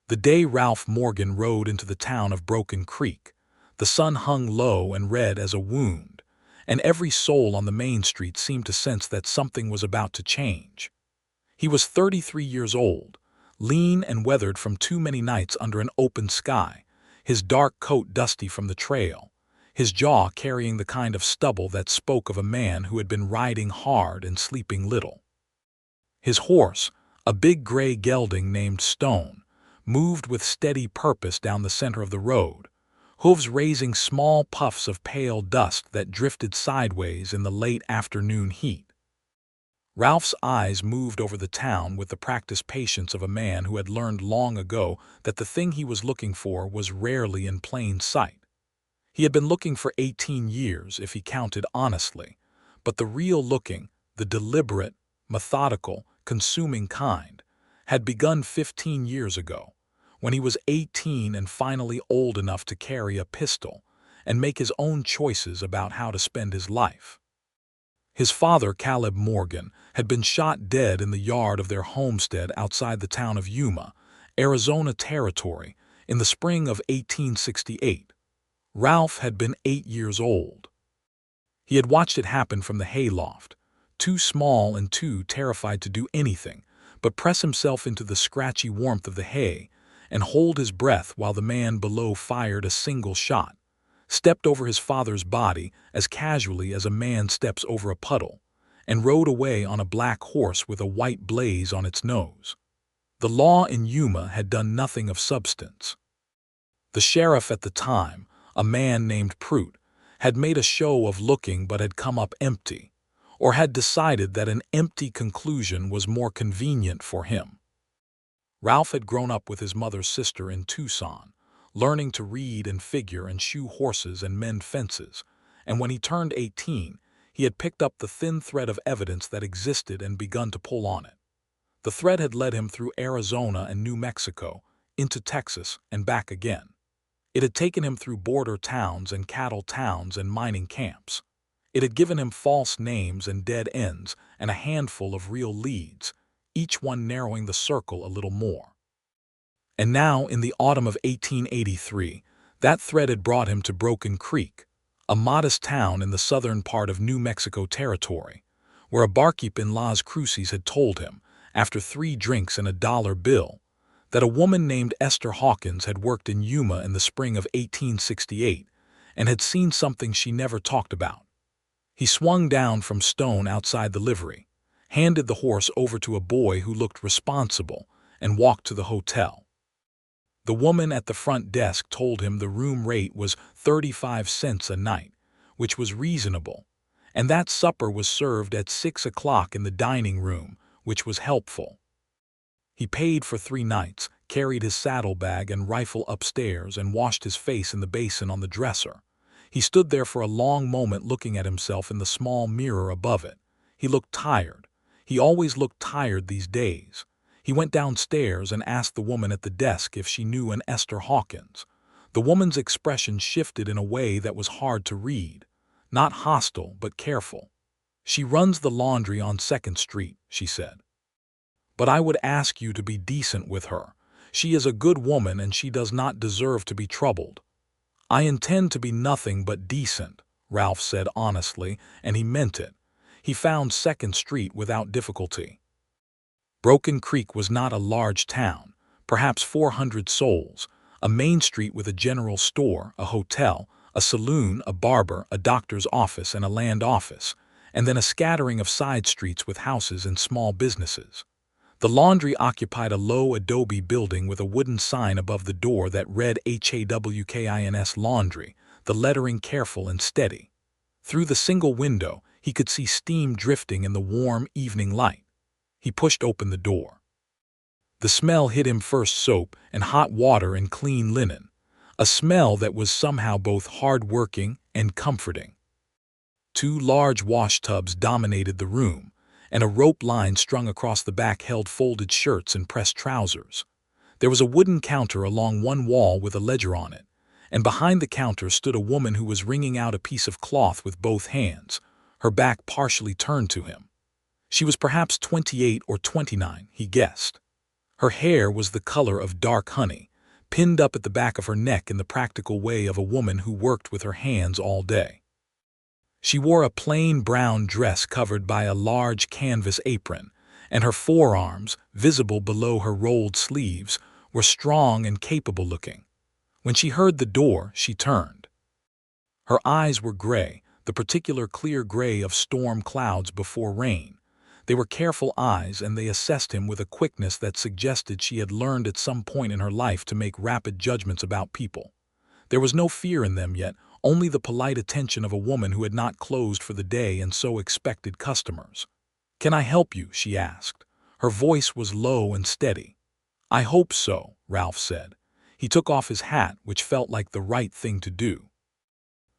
The day Ralph Morgan rode into the town of Broken Creek, the sun hung low and red as a wound, and every soul on the main street seemed to sense that something was about to change. He was 33 years old, lean and weathered from too many nights under an open sky, his dark coat dusty from the trail, his jaw carrying the kind of stubble that spoke of a man who had been riding hard and sleeping little. His horse, a big gray gelding named Stone, moved with steady purpose down the center of the road, hooves raising small puffs of pale dust that drifted sideways in the late afternoon heat. Ralph's eyes moved over the town with the practiced patience of a man who had learned long ago that the thing he was looking for was rarely in plain sight. He had been looking for 18 years, if he counted honestly, but the real looking, the deliberate, methodical, consuming kind, had begun 15 years ago, when he was 18 and finally old enough to carry a pistol and make his own choices about how to spend his life. His father, Caleb Morgan, had been shot dead in the yard of their homestead outside the town of Yuma, Arizona Territory, in the spring of 1868. Ralph had been 8 years old. He had watched it happen from the hayloft, too small and too terrified to do anything but press himself into the scratchy warmth of the hay and hold his breath while the man below fired a single shot, stepped over his father's body as casually as a man steps over a puddle, and rode away on a black horse with a white blaze on its nose. The law in Yuma had done nothing of substance. The sheriff at the time, a man named Pruitt, had made a show of looking but had come up empty, or had decided that an empty conclusion was more convenient for him. Ralph had grown up with his mother's sister in Tucson, learning to read and figure and shoe horses and mend fences, and when he turned 18, he had picked up the thin thread of evidence that existed and begun to pull on it. The thread had led him through Arizona and New Mexico, into Texas and back again. It had taken him through border towns and cattle towns and mining camps. It had given him false names and dead ends and a handful of real leads, each one narrowing the circle a little more. And now, in the autumn of 1883, that thread had brought him to Broken Creek, a modest town in the southern part of New Mexico Territory, where a barkeep in Las Cruces had told him, after 3 drinks and a dollar bill, that a woman named Esther Hawkins had worked in Yuma in the spring of 1868 and had seen something she never talked about. He swung down from Stone outside the livery, handed the horse over to a boy who looked responsible, and walked to the hotel. The woman at the front desk told him the room rate was 35 cents a night, which was reasonable, and that supper was served at 6 o'clock in the dining room, which was helpful. He paid for 3 nights, carried his saddlebag and rifle upstairs, and washed his face in the basin on the dresser. He stood there for a long moment looking at himself in the small mirror above it. He looked tired. He always looked tired these days. He went downstairs and asked the woman at the desk if she knew an Esther Hawkins. The woman's expression shifted in a way that was hard to read. Not hostile, but careful. "She runs the laundry on 2nd Street, she said. "But I would ask you to be decent with her. She is a good woman and she does not deserve to be troubled." "I intend to be nothing but decent," Ralph said honestly, and he meant it. He found 2nd Street without difficulty. Broken Creek was not a large town, perhaps 400 souls, a main street with a general store, a hotel, a saloon, a barber, a doctor's office, and a land office, and then a scattering of side streets with houses and small businesses. The laundry occupied a low adobe building with a wooden sign above the door that read HAWKINS Laundry, the lettering careful and steady. Through the single window, he could see steam drifting in the warm evening light. He pushed open the door. The smell hit him first: soap and hot water and clean linen, a smell that was somehow both hard-working and comforting. 2 large wash tubs dominated the room, and a rope line strung across the back held folded shirts and pressed trousers. There was a wooden counter along one wall with a ledger on it, and behind the counter stood a woman who was wringing out a piece of cloth with both hands, her back partially turned to him. She was perhaps 28 or 29, he guessed. Her hair was the color of dark honey, pinned up at the back of her neck in the practical way of a woman who worked with her hands all day. She wore a plain brown dress covered by a large canvas apron, and her forearms, visible below her rolled sleeves, were strong and capable-looking. When she heard the door, she turned. Her eyes were gray, the particular clear gray of storm clouds before rain. They were careful eyes, and they assessed him with a quickness that suggested she had learned at some point in her life to make rapid judgments about people. There was no fear in them yet, only the polite attention of a woman who had not closed for the day and so expected customers. "Can I help you?" she asked. Her voice was low and steady. "I hope so," Ralph said. He took off his hat, which felt like the right thing to do.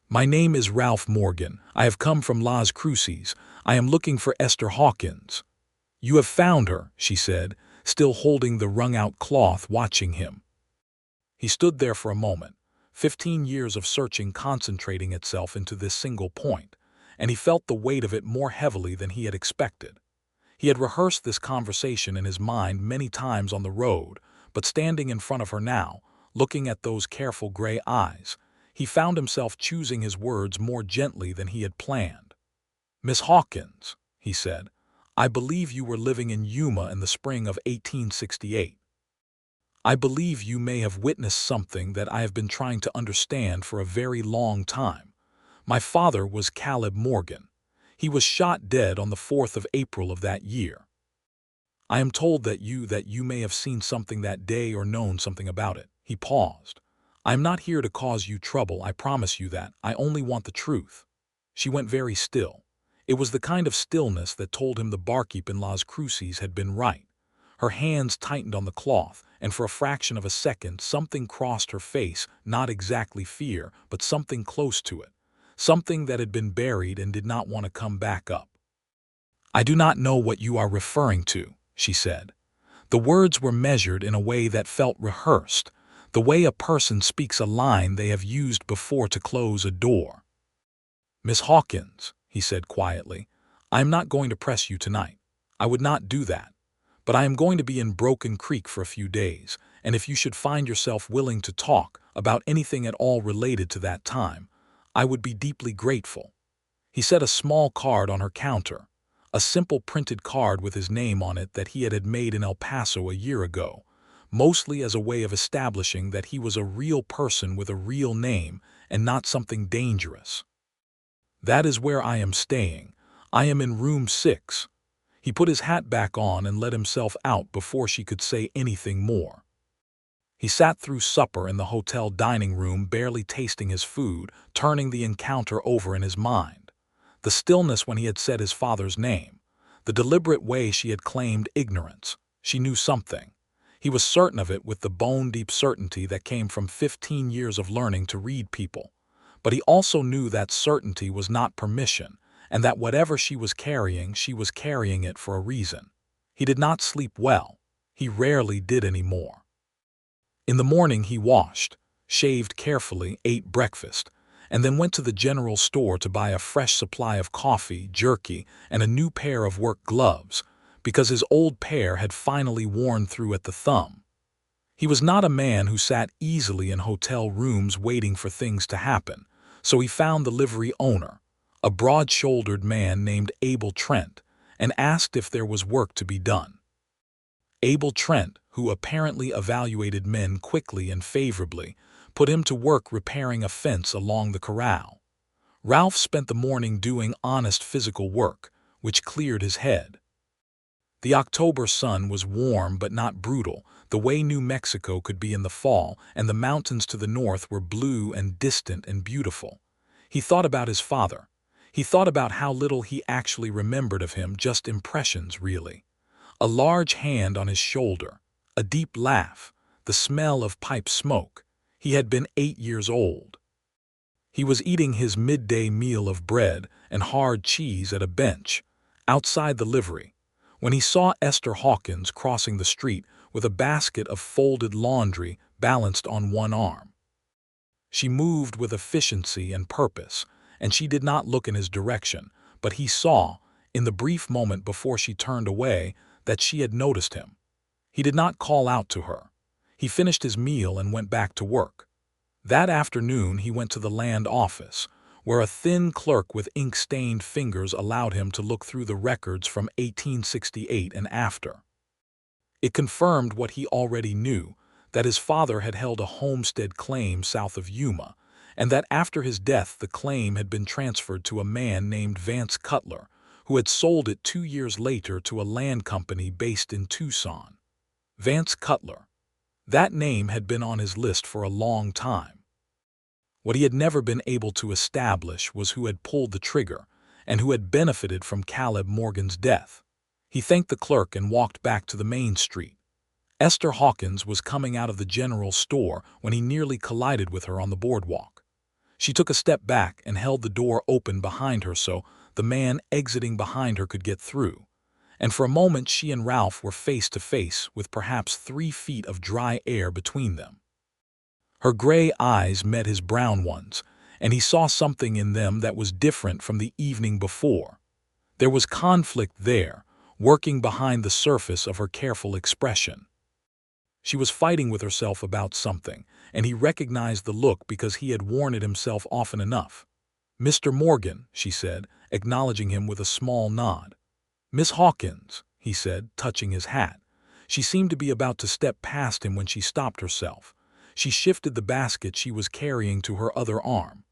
"My name is Ralph Morgan. I have come from Las Cruces. I am looking for Esther Hawkins." "You have found her," she said, still holding the wrung-out cloth, watching him. He stood there for a moment, 15 years of searching concentrating itself into this single point, and he felt the weight of it more heavily than he had expected. He had rehearsed this conversation in his mind many times on the road, but standing in front of her now, looking at those careful gray eyes, he found himself choosing his words more gently than he had planned. "Miss Hawkins," he said, "I believe you were living in Yuma in the spring of 1868. I believe you may have witnessed something that I have been trying to understand for a very long time. My father was Caleb Morgan. He was shot dead on the 4th of April of that year. I am told that you may have seen something that day or known something about it." He paused. "I am not here to cause you trouble, I promise you that. I only want the truth." She went very still. It was the kind of stillness that told him the barkeep in Las Cruces had been right. Her hands tightened on the cloth, and for a fraction of a second something crossed her face, not exactly fear, but something close to it. Something that had been buried and did not want to come back up. "I do not know what you are referring to," she said. The words were measured in a way that felt rehearsed, the way a person speaks a line they have used before to close a door. "Miss Hawkins," he said quietly, "I am not going to press you tonight. I would not do that. But I am going to be in Broken Creek for a few days, and if you should find yourself willing to talk about anything at all related to that time, I would be deeply grateful." He set a small card on her counter, a simple printed card with his name on it that he had made in El Paso a year ago, mostly as a way of establishing that he was a real person with a real name and not something dangerous. "That is where I am staying. I am in room 6. He put his hat back on and let himself out before she could say anything more. He sat through supper in the hotel dining room, barely tasting his food, turning the encounter over in his mind. The stillness when he had said his father's name, the deliberate way she had claimed ignorance. She knew something. He was certain of it with the bone-deep certainty that came from 15 years of learning to read people. But he also knew that certainty was not permission, and that whatever she was carrying it for a reason. He did not sleep well. He rarely did any more. In the morning he washed, shaved carefully, ate breakfast, and then went to the general store to buy a fresh supply of coffee, jerky, and a new pair of work gloves, because his old pair had finally worn through at the thumb. He was not a man who sat easily in hotel rooms waiting for things to happen, so he found the livery owner, a broad-shouldered man named Abel Trent, and asked if there was work to be done. Abel Trent, who apparently evaluated men quickly and favorably, put him to work repairing a fence along the corral. Ralph spent the morning doing honest physical work, which cleared his head. The October sun was warm but not brutal, the way New Mexico could be in the fall, and the mountains to the north were blue and distant and beautiful. He thought about his father. He thought about how little he actually remembered of him, just impressions, really. A large hand on his shoulder, a deep laugh, the smell of pipe smoke. He had been 8 years old. He was eating his midday meal of bread and hard cheese at a bench, outside the livery, when he saw Esther Hawkins crossing the street with a basket of folded laundry balanced on one arm. She moved with efficiency and purpose, and she did not look in his direction, but he saw, in the brief moment before she turned away, that she had noticed him. He did not call out to her. He finished his meal and went back to work. That afternoon he went to the land office, where a thin clerk with ink-stained fingers allowed him to look through the records from 1868 and after. It confirmed what he already knew, that his father had held a homestead claim south of Yuma, and that after his death the claim had been transferred to a man named Vance Cutler, who had sold it 2 years later to a land company based in Tucson. Vance Cutler. That name had been on his list for a long time. What he had never been able to establish was who had pulled the trigger and who had benefited from Caleb Morgan's death. He thanked the clerk and walked back to the main street. Esther Hawkins was coming out of the general store when he nearly collided with her on the boardwalk. She took a step back and held the door open behind her so the man exiting behind her could get through. And for a moment she and Ralph were face to face with perhaps 3 feet of dry air between them. Her gray eyes met his brown ones, and he saw something in them that was different from the evening before. There was conflict there, working behind the surface of her careful expression. She was fighting with herself about something, and he recognized the look because he had worn it himself often enough. "Mr. Morgan," she said, acknowledging him with a small nod. "Miss Hawkins," he said, touching his hat. She seemed to be about to step past him when she stopped herself. She shifted the basket she was carrying to her other arm.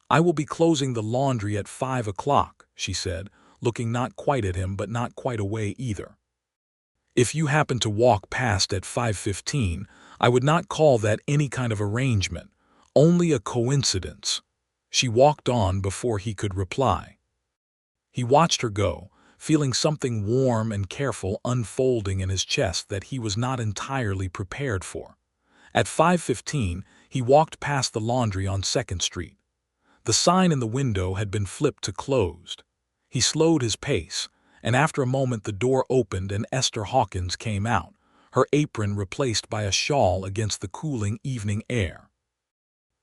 "I will be closing the laundry at 5 o'clock, she said, looking not quite at him but not quite away either. "If you happen to walk past at 5:15, I would not call that any kind of arrangement, only a coincidence." She walked on before he could reply. He watched her go, feeling something warm and careful unfolding in his chest that he was not entirely prepared for. At 5:15, he walked past the laundry on 2nd Street. The sign in the window had been flipped to closed. He slowed his pace, and after a moment the door opened and Esther Hawkins came out, her apron replaced by a shawl against the cooling evening air.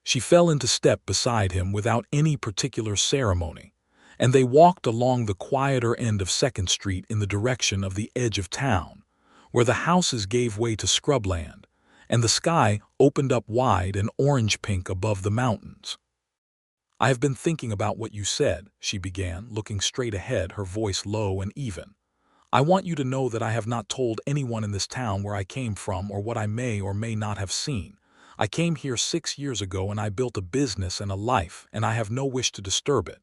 She fell into step beside him without any particular ceremony, and they walked along the quieter end of 2nd Street in the direction of the edge of town, where the houses gave way to scrubland, and the sky opened up wide and orange-pink above the mountains. "I have been thinking about what you said," she began, looking straight ahead, her voice low and even. "I want you to know that I have not told anyone in this town where I came from or what I may or may not have seen. I came here 6 years ago and I built a business and a life, and I have no wish to disturb it."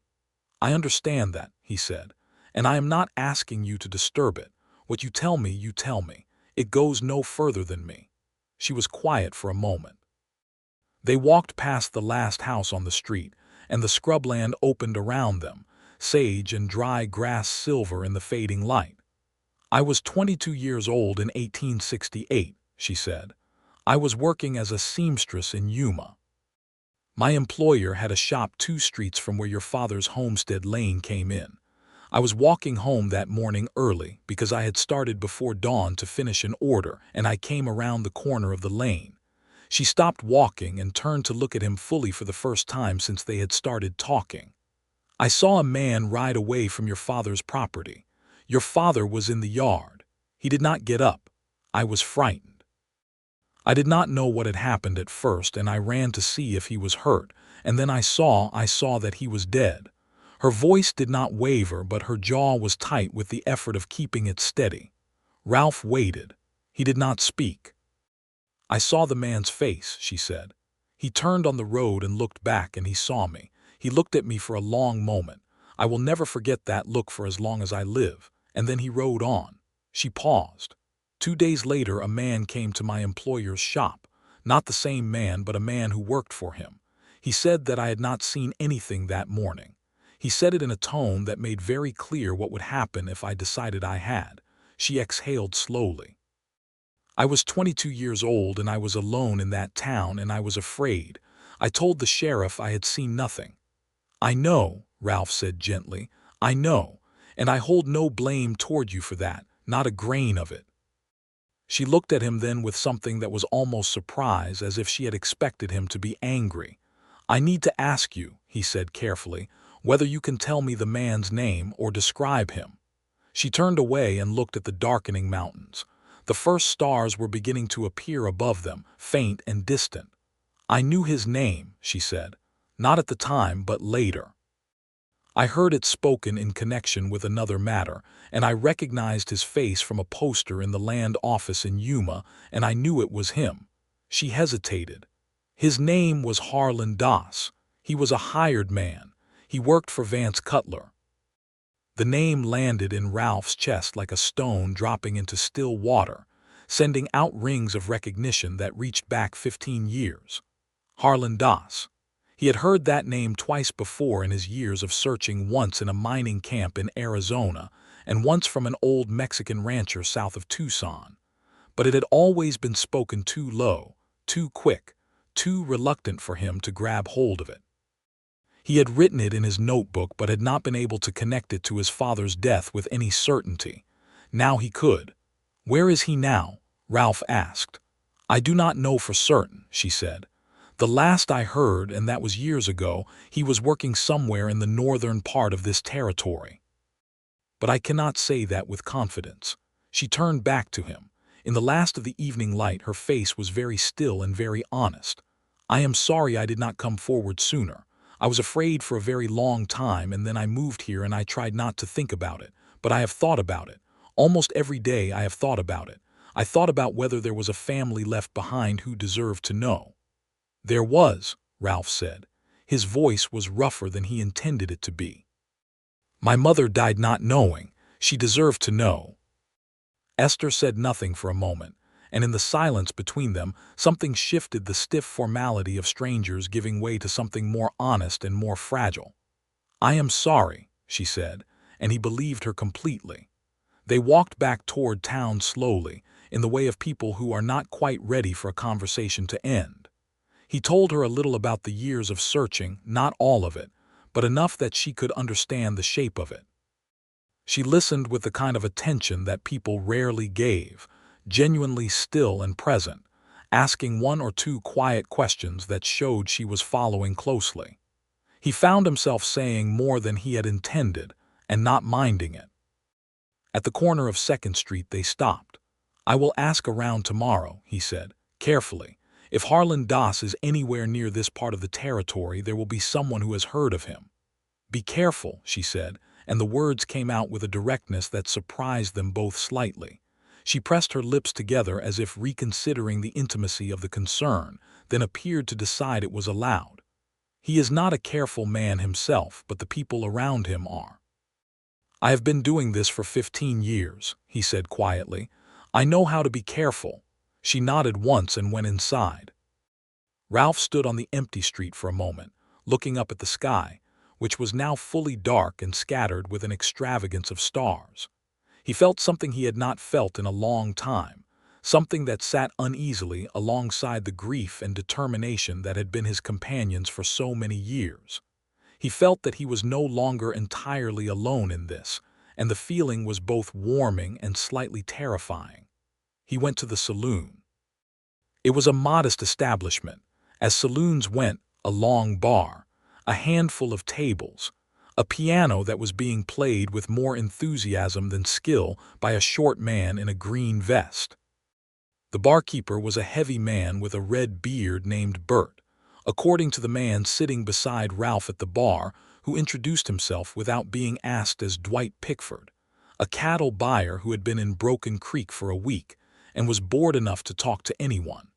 "I understand that," he said, "and I am not asking you to disturb it. What you tell me, you tell me. It goes no further than me." She was quiet for a moment. They walked past the last house on the street, and the scrubland opened around them, sage and dry grass silver in the fading light. "I was 22 years old in 1868, she said. "I was working as a seamstress in Yuma. My employer had a shop 2 streets from where your father's homestead lane came in. I was walking home that morning early because I had started before dawn to finish an order, and I came around the corner of the lane." She stopped walking and turned to look at him fully for the first time since they had started talking. "I saw a man ride away from your father's property. Your father was in the yard. He did not get up. I was frightened. I did not know what had happened at first, and I ran to see if he was hurt, and then I saw that he was dead." Her voice did not waver, but her jaw was tight with the effort of keeping it steady. Ralph waited. He did not speak. "I saw the man's face," she said. "He turned on the road and looked back, and he saw me. He looked at me for a long moment. I will never forget that look for as long as I live. And then he rode on." She paused. 2 days later a man came to my employer's shop. Not the same man, but a man who worked for him. He said that I had not seen anything that morning. He said it in a tone that made very clear what would happen if I decided I had. She exhaled slowly. "I was 22 years old and I was alone in that town and I was afraid. I told the sheriff I had seen nothing." "I know," Ralph said gently. "I know, and I hold no blame toward you for that, not a grain of it." She looked at him then with something that was almost surprise, as if she had expected him to be angry. "I need to ask you," he said carefully, "whether you can tell me the man's name or describe him." She turned away and looked at the darkening mountains. The first stars were beginning to appear above them, faint and distant. "I knew his name," she said. "Not at the time, but later. I heard it spoken in connection with another matter, and I recognized his face from a poster in the land office in Yuma, and I knew it was him." She hesitated. "His name was Harlan Das. He was a hired man. He worked for Vance Cutler." The name landed in Ralph's chest like a stone dropping into still water, sending out rings of recognition that reached back 15 years. Harlan Das. He had heard that name twice before in his years of searching, once in a mining camp in Arizona and once from an old Mexican rancher south of Tucson. But it had always been spoken too low, too quick, too reluctant for him to grab hold of it. He had written it in his notebook but had not been able to connect it to his father's death with any certainty. Now he could. "Where is he now?" Ralph asked. "I do not know for certain," she said. "The last I heard, and that was years ago, he was working somewhere in the northern part of this territory. But I cannot say that with confidence." She turned back to him. In the last of the evening light her face was very still and very honest. "I am sorry I did not come forward sooner. I was afraid for a very long time, and then I moved here and I tried not to think about it, but I have thought about it. Almost every day I have thought about it. I thought about whether there was a family left behind who deserved to know." "There was," Ralph said. His voice was rougher than he intended it to be. "My mother died not knowing. She deserved to know." Esther said nothing for a moment, and in the silence between them something shifted, the stiff formality of strangers giving way to something more honest and more fragile. "I am sorry," she said, and he believed her completely. They walked back toward town slowly, in the way of people who are not quite ready for a conversation to end. He told her a little about the years of searching, not all of it, but enough that she could understand the shape of it. She listened with the kind of attention that people rarely gave, genuinely still and present, asking one or two quiet questions that showed she was following closely. He found himself saying more than he had intended, and not minding it. At the corner of 2nd Street they stopped. "I will ask around tomorrow," he said, carefully. "If Harlan Das is anywhere near this part of the territory, there will be someone who has heard of him." "Be careful," she said, and the words came out with a directness that surprised them both slightly. She pressed her lips together as if reconsidering the intimacy of the concern, then appeared to decide it was allowed. "He is not a careful man himself, but the people around him are." "I have been doing this for 15 years, he said quietly. "I know how to be careful." She nodded once and went inside. Ralph stood on the empty street for a moment, looking up at the sky, which was now fully dark and scattered with an extravagance of stars. He felt something he had not felt in a long time, something that sat uneasily alongside the grief and determination that had been his companions for so many years. He felt that he was no longer entirely alone in this, and the feeling was both warming and slightly terrifying. He went to the saloon. It was a modest establishment, as saloons went, a long bar, a handful of tables, a piano that was being played with more enthusiasm than skill by a short man in a green vest. The barkeeper was a heavy man with a red beard named Bert, according to the man sitting beside Ralph at the bar, who introduced himself without being asked as Dwight Pickford, a cattle buyer who had been in Broken Creek for a week and was bored enough to talk to anyone.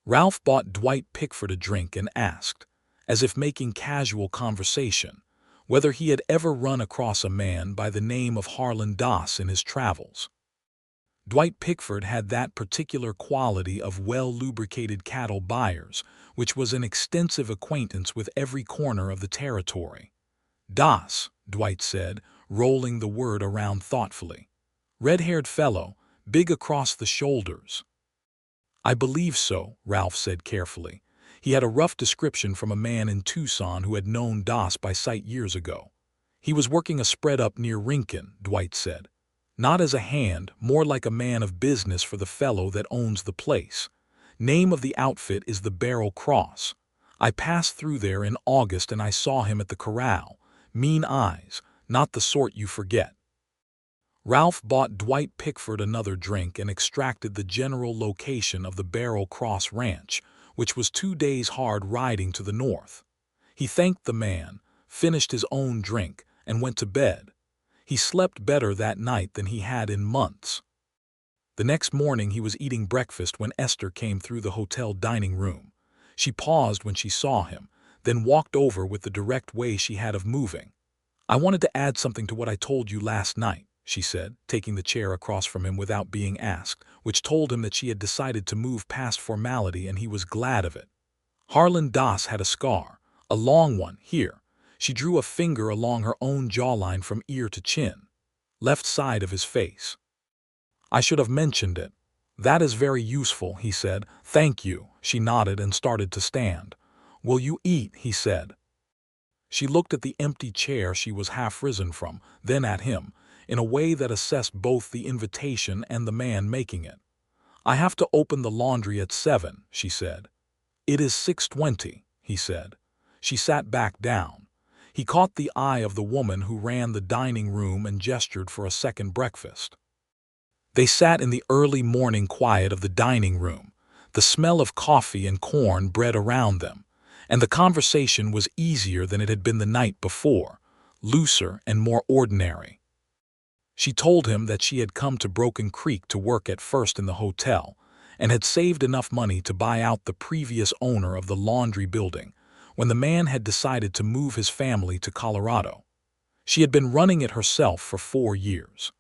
Ralph bought Dwight Pickford a drink and asked, as if making casual conversation, whether he had ever run across a man by the name of Harlan Das in his travels. Dwight Pickford had that particular quality of well-lubricated cattle buyers, which was an extensive acquaintance with every corner of the territory. "Das," Dwight said, rolling the word around thoughtfully. "Red-haired fellow, big across the shoulders." "I believe so," Ralph said carefully. He had a rough description from a man in Tucson who had known Das by sight years ago. "He was working a spread up near Rincon," Dwight said. "Not as a hand, more like a man of business for the fellow that owns the place. Name of the outfit is the Barrel Cross. I passed through there in August and I saw him at the corral. Mean eyes, not the sort you forget." Ralph bought Dwight Pickford another drink and extracted the general location of the Barrel Cross Ranch, which was 2 days hard riding to the north. He thanked the man, finished his own drink, and went to bed. He slept better that night than he had in months. The next morning he was eating breakfast when Esther came through the hotel dining room. She paused when she saw him, then walked over with the direct way she had of moving. "I wanted to add something to what I told you last night," she said, taking the chair across from him without being asked, which told him that she had decided to move past formality, and he was glad of it. Harlan Das had a scar, a long one, here. She drew a finger along her own jawline from ear to chin, left side of his face. "I should have mentioned it." "That is very useful," he said. "Thank you." She nodded and started to stand. "Will you eat?" he said. She looked at the empty chair she was half risen from, then at him, in a way that assessed both the invitation and the man making it. "I have to open the laundry at 7, she said. "It is 6:20, he said. She sat back down. He caught the eye of the woman who ran the dining room and gestured for a second breakfast. They sat in the early morning quiet of the dining room, the smell of coffee and corn bread around them, and the conversation was easier than it had been the night before, looser and more ordinary. She told him that she had come to Broken Creek to work at first in the hotel, and had saved enough money to buy out the previous owner of the laundry building, when the man had decided to move his family to Colorado. She had been running it herself for 4 years.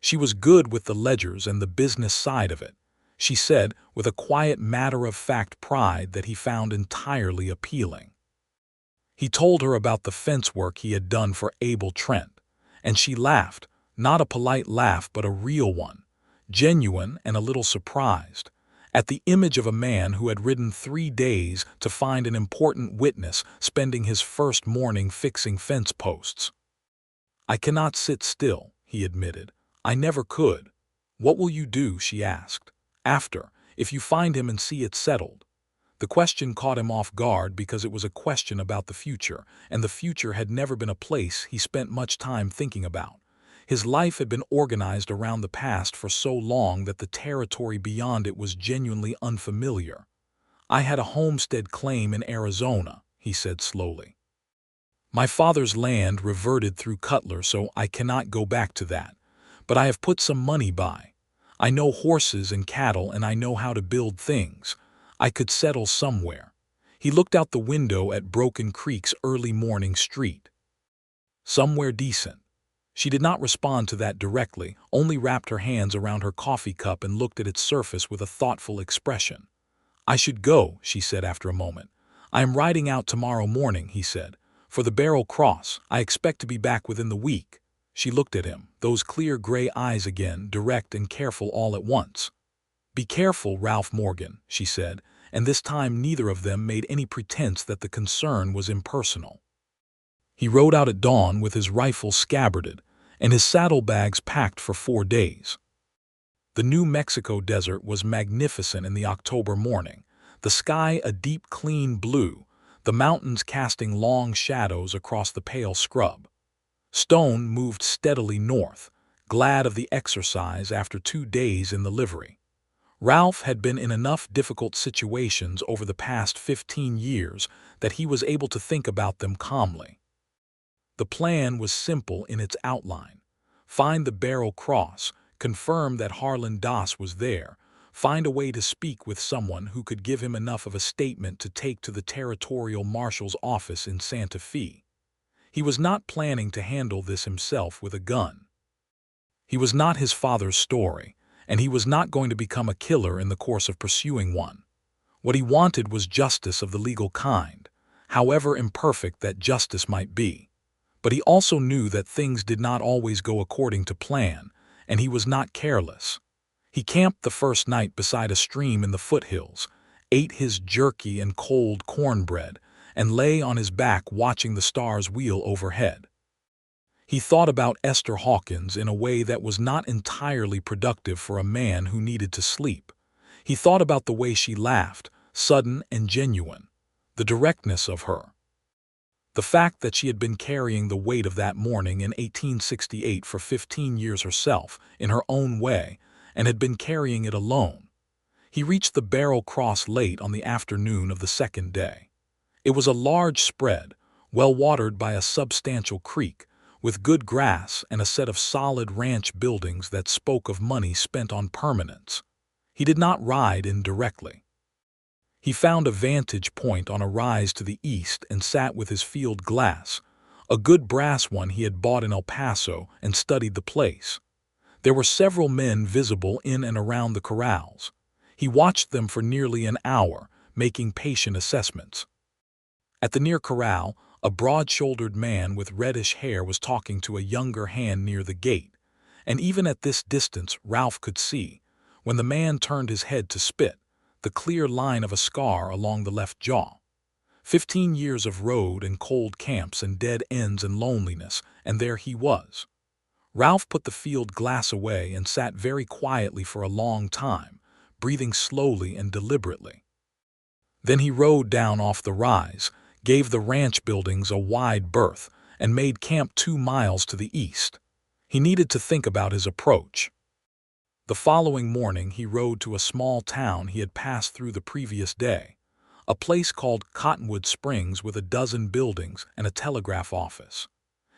She was good with the ledgers and the business side of it, she said with a quiet matter-of-fact pride that he found entirely appealing. He told her about the fence work he had done for Abel Trent, and she laughed, not a polite laugh but a real one, genuine and a little surprised, at the image of a man who had ridden 3 days to find an important witness spending his first morning fixing fence posts. "I cannot sit still," he admitted. "I never could." "What will you do?" she asked. "After, if you find him and see it settled." The question caught him off guard because it was a question about the future, and the future had never been a place he spent much time thinking about. His life had been organized around the past for so long that the territory beyond it was genuinely unfamiliar. "I had a homestead claim in Arizona," he said slowly. "My father's land reverted through Cutler, so I cannot go back to that. But I have put some money by. I know horses and cattle, and I know how to build things. I could settle somewhere." He looked out the window at Broken Creek's early morning street. "Somewhere decent." She did not respond to that directly, only wrapped her hands around her coffee cup and looked at its surface with a thoughtful expression. "I should go," she said after a moment. "I am riding out tomorrow morning," he said, "for the Barrel Cross. I expect to be back within the week." She looked at him, those clear gray eyes again, direct and careful all at once. "Be careful, Ralph Morgan," she said, and this time neither of them made any pretense that the concern was impersonal. He rode out at dawn with his rifle scabbarded and his saddlebags packed for 4 days. The New Mexico desert was magnificent in the October morning, the sky a deep clean blue, the mountains casting long shadows across the pale scrub. Stone moved steadily north, glad of the exercise after 2 days in the livery. Ralph had been in enough difficult situations over the past 15 years that he was able to think about them calmly. The plan was simple in its outline. Find the Barrel Cross, confirm that Harlan Das was there, find a way to speak with someone who could give him enough of a statement to take to the territorial marshal's office in Santa Fe. He was not planning to handle this himself with a gun. He was not his father's story, and he was not going to become a killer in the course of pursuing one. What he wanted was justice of the legal kind, however imperfect that justice might be. But he also knew that things did not always go according to plan, and he was not careless. He camped the first night beside a stream in the foothills, ate his jerky and cold cornbread, and lay on his back watching the stars wheel overhead. He thought about Esther Hawkins in a way that was not entirely productive for a man who needed to sleep. He thought about the way she laughed, sudden and genuine, the directness of her. The fact that she had been carrying the weight of that morning in 1868 for 15 years herself, in her own way, and had been carrying it alone. He reached the Barrel Cross late on the afternoon of the second day. It was a large spread, well watered by a substantial creek, with good grass and a set of solid ranch buildings that spoke of money spent on permanence. He did not ride in directly. He found a vantage point on a rise to the east and sat with his field glass, a good brass one he had bought in El Paso, and studied the place. There were several men visible in and around the corrals. He watched them for nearly an hour, making patient assessments. At the near corral, a broad-shouldered man with reddish hair was talking to a younger hand near the gate, and even at this distance Ralph could see, when the man turned his head to spit, the clear line of a scar along the left jaw. 15 years of road and cold camps and dead ends and loneliness, and there he was. Ralph put the field glass away and sat very quietly for a long time, breathing slowly and deliberately. Then he rode down off the rise, gave the ranch buildings a wide berth, and made camp 2 miles to the east. He needed to think about his approach. The following morning he rode to a small town he had passed through the previous day, a place called Cottonwood Springs with a dozen buildings and a telegraph office.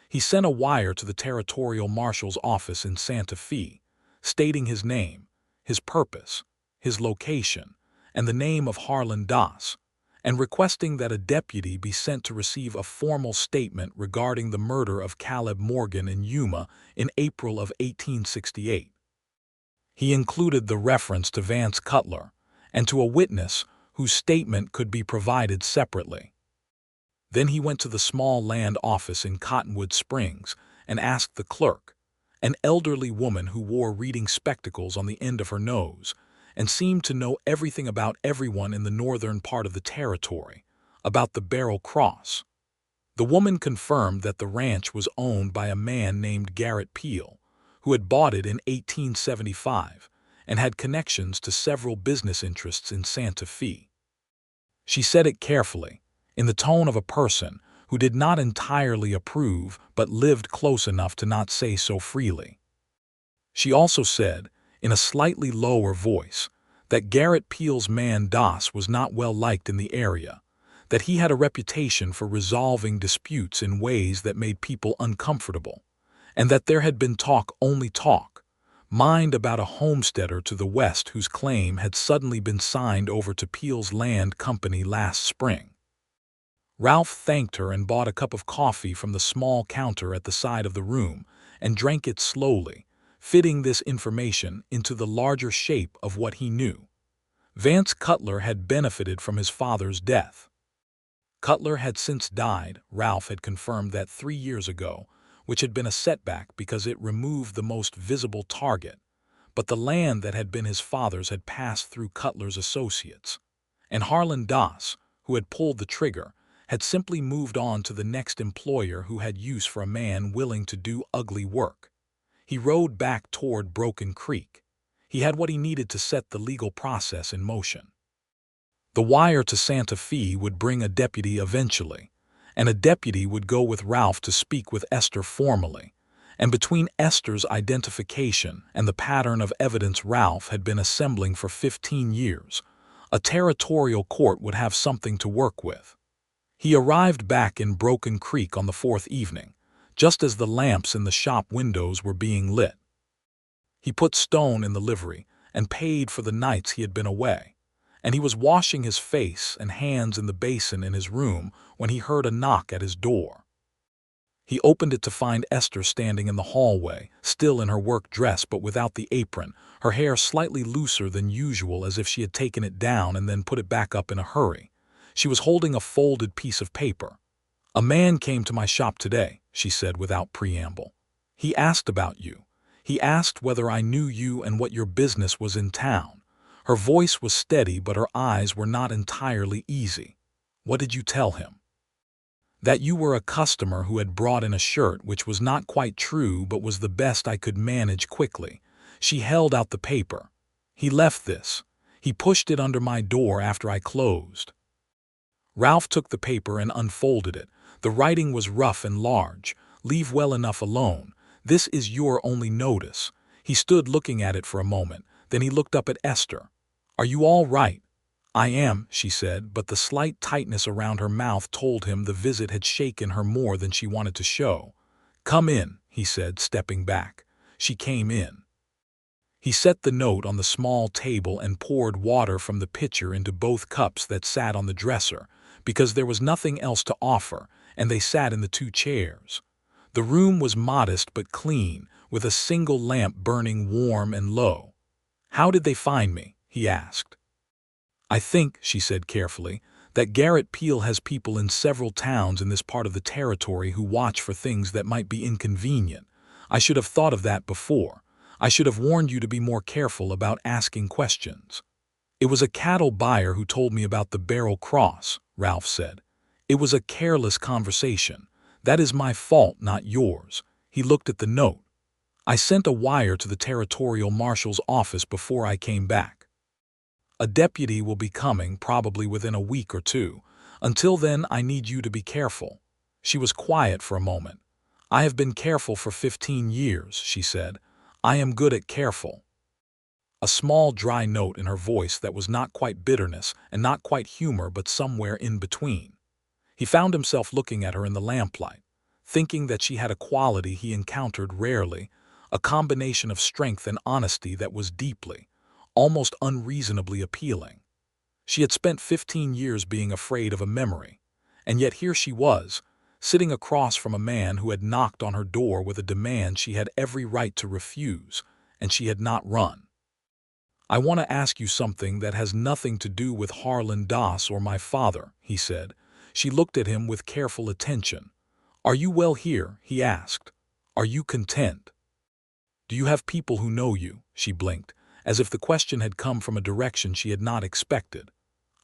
He sent a wire to the territorial marshal's office in Santa Fe, stating his name, his purpose, his location, and the name of Harlan Doss, and requesting that a deputy be sent to receive a formal statement regarding the murder of Caleb Morgan in Yuma in April of 1868. He included the reference to Vance Cutler and to a witness whose statement could be provided separately. Then he went to the small land office in Cottonwood Springs and asked the clerk, an elderly woman who wore reading spectacles on the end of her nose, and seemed to know everything about everyone in the northern part of the territory, about the Barrel Cross. The woman confirmed that the ranch was owned by a man named Garrett Peel, who had bought it in 1875 and had connections to several business interests in Santa Fe. She said it carefully, in the tone of a person who did not entirely approve but lived close enough to not say so freely. She also said, in a slightly lower voice, that Garrett Peel's man Doss was not well liked in the area, that he had a reputation for resolving disputes in ways that made people uncomfortable, and that there had been only talk, mind about a homesteader to the west whose claim had suddenly been signed over to Peel's Land Company last spring. Ralph thanked her and bought a cup of coffee from the small counter at the side of the room and drank it slowly, fitting this information into the larger shape of what he knew. Vance Cutler had benefited from his father's death. Cutler had since died, Ralph had confirmed that 3 years ago, which had been a setback because it removed the most visible target, but the land that had been his father's had passed through Cutler's associates, and Harlan Doss, who had pulled the trigger, had simply moved on to the next employer who had use for a man willing to do ugly work. He rode back toward Broken Creek. He had what he needed to set the legal process in motion. The wire to Santa Fe would bring a deputy eventually, and a deputy would go with Ralph to speak with Esther formally, and between Esther's identification and the pattern of evidence Ralph had been assembling for 15 years, a territorial court would have something to work with. He arrived back in Broken Creek on the 4th evening, just as the lamps in the shop windows were being lit. He put Stone in the livery and paid for the nights he had been away, and he was washing his face and hands in the basin in his room when he heard a knock at his door. He opened it to find Esther standing in the hallway, still in her work dress but without the apron, her hair slightly looser than usual as if she had taken it down and then put it back up in a hurry. She was holding a folded piece of paper. "A man came to my shop today," she said without preamble. "He asked about you. He asked whether I knew you and what your business was in town." Her voice was steady, but her eyes were not entirely easy. "What did you tell him?" "That you were a customer who had brought in a shirt, which was not quite true but was the best I could manage quickly." She held out the paper. "He left this. He pushed it under my door after I closed." Ralph took the paper and unfolded it. The writing was rough and large. "Leave well enough alone. This is your only notice." He stood looking at it for a moment. Then he looked up at Esther. "Are you all right?" "I am," she said, but the slight tightness around her mouth told him the visit had shaken her more than she wanted to show. "Come in," he said, stepping back. She came in. He set the note on the small table and poured water from the pitcher into both cups that sat on the dresser, because there was nothing else to offer, and they sat in the two chairs. The room was modest but clean, with a single lamp burning warm and low. "How did they find me?" he asked. "I think," she said carefully, "that Garrett Peel has people in several towns in this part of the territory who watch for things that might be inconvenient. I should have thought of that before. I should have warned you to be more careful about asking questions." "It was a cattle buyer who told me about the Barrel Cross," Ralph said. "It was a careless conversation. That is my fault, not yours." He looked at the note. "I sent a wire to the territorial marshal's office before I came back. A deputy will be coming, probably within a week or two. Until then, I need you to be careful." She was quiet for a moment. "I have been careful for 15 years, she said. "I am good at careful." A small dry note in her voice that was not quite bitterness and not quite humor but somewhere in between. He found himself looking at her in the lamplight, thinking that she had a quality he encountered rarely, a combination of strength and honesty that was deeply, almost unreasonably appealing. She had spent 15 years being afraid of a memory, and yet here she was, sitting across from a man who had knocked on her door with a demand she had every right to refuse, and she had not run. "I want to ask you something that has nothing to do with Harlan Das or my father," he said. She looked at him with careful attention. "Are you well here?" he asked. "Are you content? Do you have people who know you?" She blinked, as if the question had come from a direction she had not expected.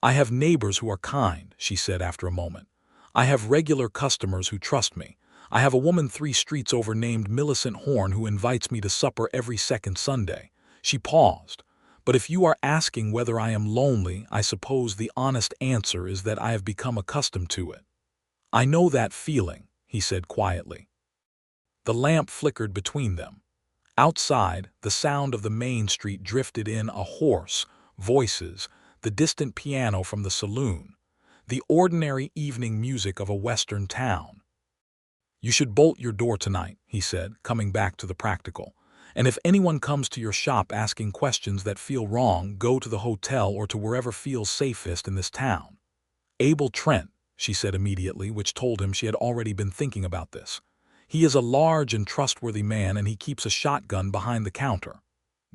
"I have neighbors who are kind," she said after a moment. "I have regular customers who trust me. I have a woman 3 streets over named Millicent Horn who invites me to supper every second Sunday." She paused. "But if you are asking whether I am lonely, I suppose the honest answer is that I have become accustomed to it." "I know that feeling," he said quietly. The lamp flickered between them. Outside, the sound of the main street drifted in, a hoarse, voices, the distant piano from the saloon, the ordinary evening music of a western town. "You should bolt your door tonight," he said, coming back to the practical. "And if anyone comes to your shop asking questions that feel wrong, go to the hotel or to wherever feels safest in this town." "Abel Trent," she said immediately, which told him she had already been thinking about this. "He is a large and trustworthy man, and he keeps a shotgun behind the counter."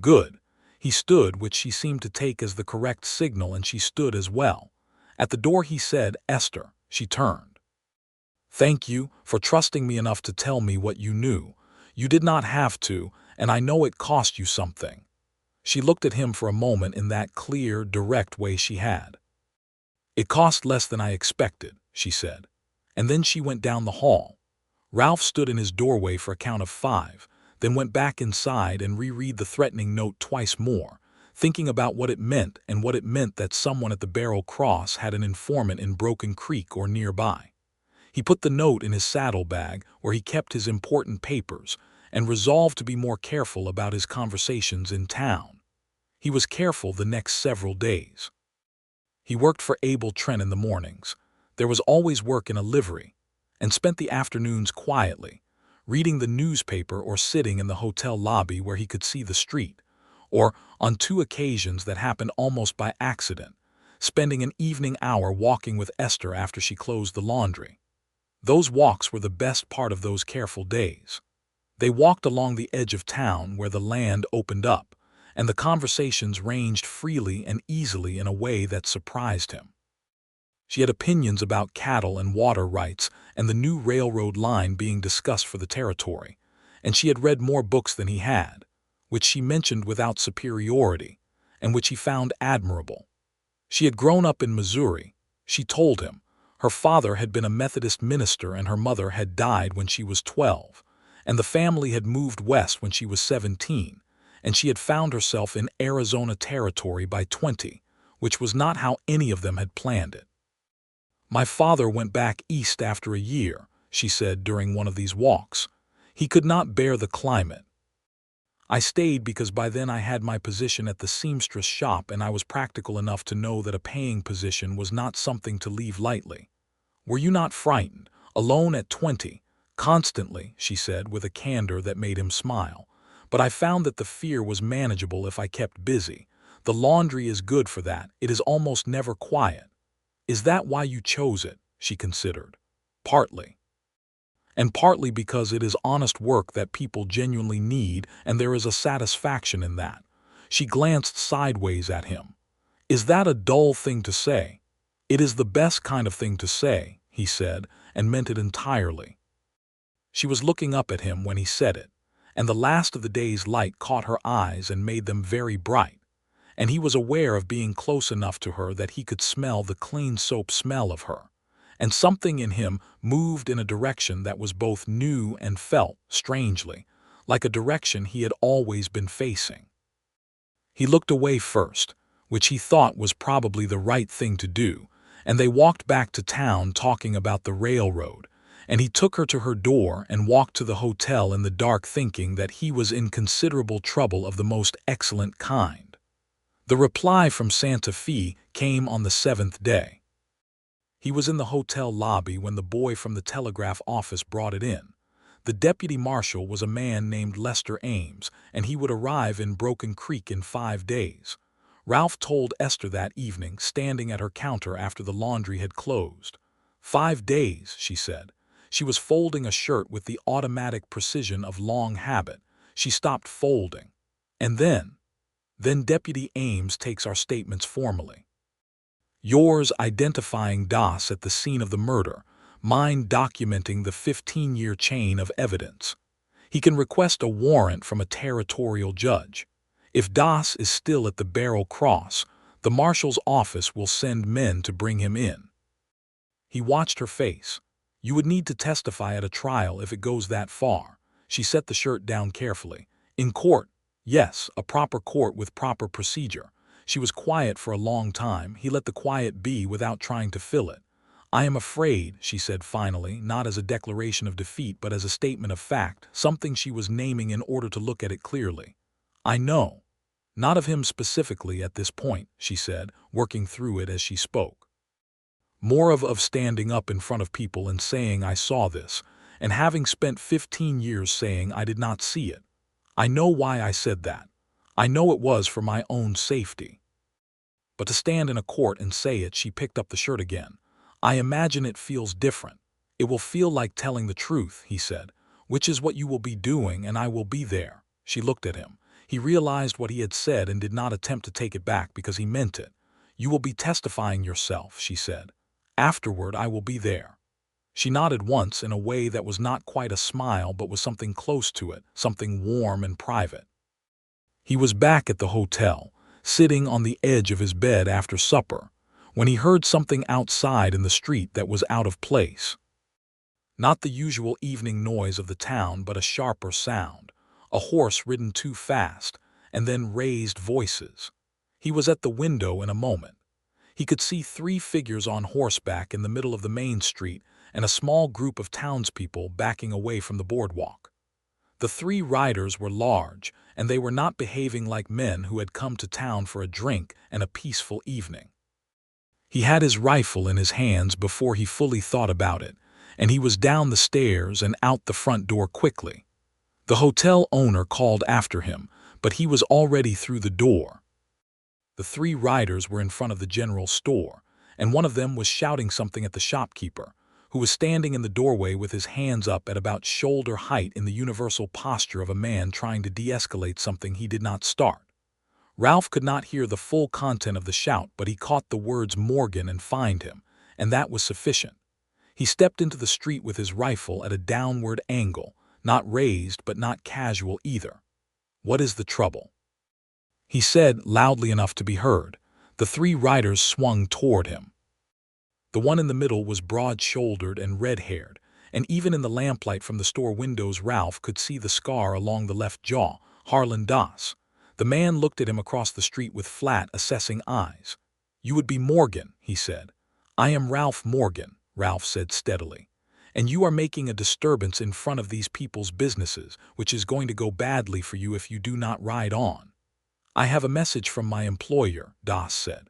"Good." He stood, which she seemed to take as the correct signal, and she stood as well. At the door he said, "Esther." She turned. "Thank you for trusting me enough to tell me what you knew. You did not have to, and I know it cost you something." She looked at him for a moment in that clear, direct way she had. "It cost less than I expected," she said. And then she went down the hall. Ralph stood in his doorway for a count of 5, then went back inside and reread the threatening note twice more, thinking about what it meant and what it meant that someone at the Barrel Cross had an informant in Broken Creek or nearby. He put the note in his saddlebag where he kept his important papers and resolved to be more careful about his conversations in town. He was careful the next several days. He worked for Abel Trent in the mornings. There was always work in a livery, and spent the afternoons quietly, reading the newspaper or sitting in the hotel lobby where he could see the street, or, on 2 occasions that happened almost by accident, spending an evening hour walking with Esther after she closed the laundry. Those walks were the best part of those careful days. They walked along the edge of town where the land opened up, and the conversations ranged freely and easily in a way that surprised him. She had opinions about cattle and water rights and the new railroad line being discussed for the territory, and she had read more books than he had, which she mentioned without superiority, and which he found admirable. She had grown up in Missouri, she told him. Her father had been a Methodist minister and her mother had died when she was 12, and the family had moved west when she was 17, and she had found herself in Arizona territory by 20, which was not how any of them had planned it. My father went back east after a year, she said during one of these walks. He could not bear the climate. I stayed because by then I had my position at the seamstress shop and I was practical enough to know that a paying position was not something to leave lightly. Were you not frightened, alone at 20? Constantly, she said with a candor that made him smile. But I found that the fear was manageable if I kept busy. The laundry is good for that. It is almost never quiet. Is that why you chose it? She considered. Partly. And partly because it is honest work that people genuinely need, and there is a satisfaction in that. She glanced sideways at him. Is that a dull thing to say? It is the best kind of thing to say, he said, and meant it entirely. She was looking up at him when he said it, and the last of the day's light caught her eyes and made them very bright, and he was aware of being close enough to her that he could smell the clean soap smell of her, and something in him moved in a direction that was both new and felt, strangely, like a direction he had always been facing. He looked away first, which he thought was probably the right thing to do, and they walked back to town talking about the railroad, and he took her to her door and walked to the hotel in the dark thinking that he was in considerable trouble of the most excellent kind. The reply from Santa Fe came on the 7th day. He was in the hotel lobby when the boy from the telegraph office brought it in. The deputy marshal was a man named Lester Ames, and he would arrive in Broken Creek in 5 days. Ralph told Esther that evening, standing at her counter after the laundry had closed. 5 days, she said. She was folding a shirt with the automatic precision of long habit. She stopped folding. And then Deputy Ames takes our statements formally. Yours identifying Das at the scene of the murder, mine documenting the 15-year chain of evidence. He can request a warrant from a territorial judge. If Das is still at the Barrel Cross, the marshal's office will send men to bring him in. He watched her face. You would need to testify at a trial if it goes that far. She set the shirt down carefully. In court, yes, a proper court with proper procedure. She was quiet for a long time. He let the quiet be without trying to fill it. I am afraid, she said finally, not as a declaration of defeat but as a statement of fact, something she was naming in order to look at it clearly. I know. Not of him specifically at this point, she said, working through it as she spoke. More of standing up in front of people and saying I saw this, and having spent 15 years saying I did not see it. I know why I said that. I know it was for my own safety. But to stand in a court and say it, she picked up the shirt again. I imagine it feels different. It will feel like telling the truth, he said, which is what you will be doing, and I will be there. She looked at him. He realized what he had said and did not attempt to take it back because he meant it. You will be testifying yourself, she said. Afterward, I will be there. She nodded once in a way that was not quite a smile but was something close to it, something warm and private. He was back at the hotel, sitting on the edge of his bed after supper, when he heard something outside in the street that was out of place. Not the usual evening noise of the town, but a sharper sound, a horse ridden too fast, and then raised voices. He was at the window in a moment. He could see 3 figures on horseback in the middle of the main street and a small group of townspeople backing away from the boardwalk. The 3 riders were large, and they were not behaving like men who had come to town for a drink and a peaceful evening. He had his rifle in his hands before he fully thought about it, and he was down the stairs and out the front door quickly. The hotel owner called after him, but he was already through the door. The 3 riders were in front of the general store, and one of them was shouting something at the shopkeeper, who was standing in the doorway with his hands up at about shoulder height in the universal posture of a man trying to de-escalate something he did not start. Ralph could not hear the full content of the shout, but he caught the words Morgan and find him, and that was sufficient. He stepped into the street with his rifle at a downward angle, not raised but not casual either. What is the trouble? He said, loudly enough to be heard. The 3 riders swung toward him. The one in the middle was broad-shouldered and red-haired, and even in the lamplight from the store windows Ralph could see the scar along the left jaw, Harlan Das. The man looked at him across the street with flat, assessing eyes. You would be Morgan, he said. "I am Ralph Morgan," Ralph said steadily, "and you are making a disturbance in front of these people's businesses, which is going to go badly for you if you do not ride on." "I have a message from my employer," Das said.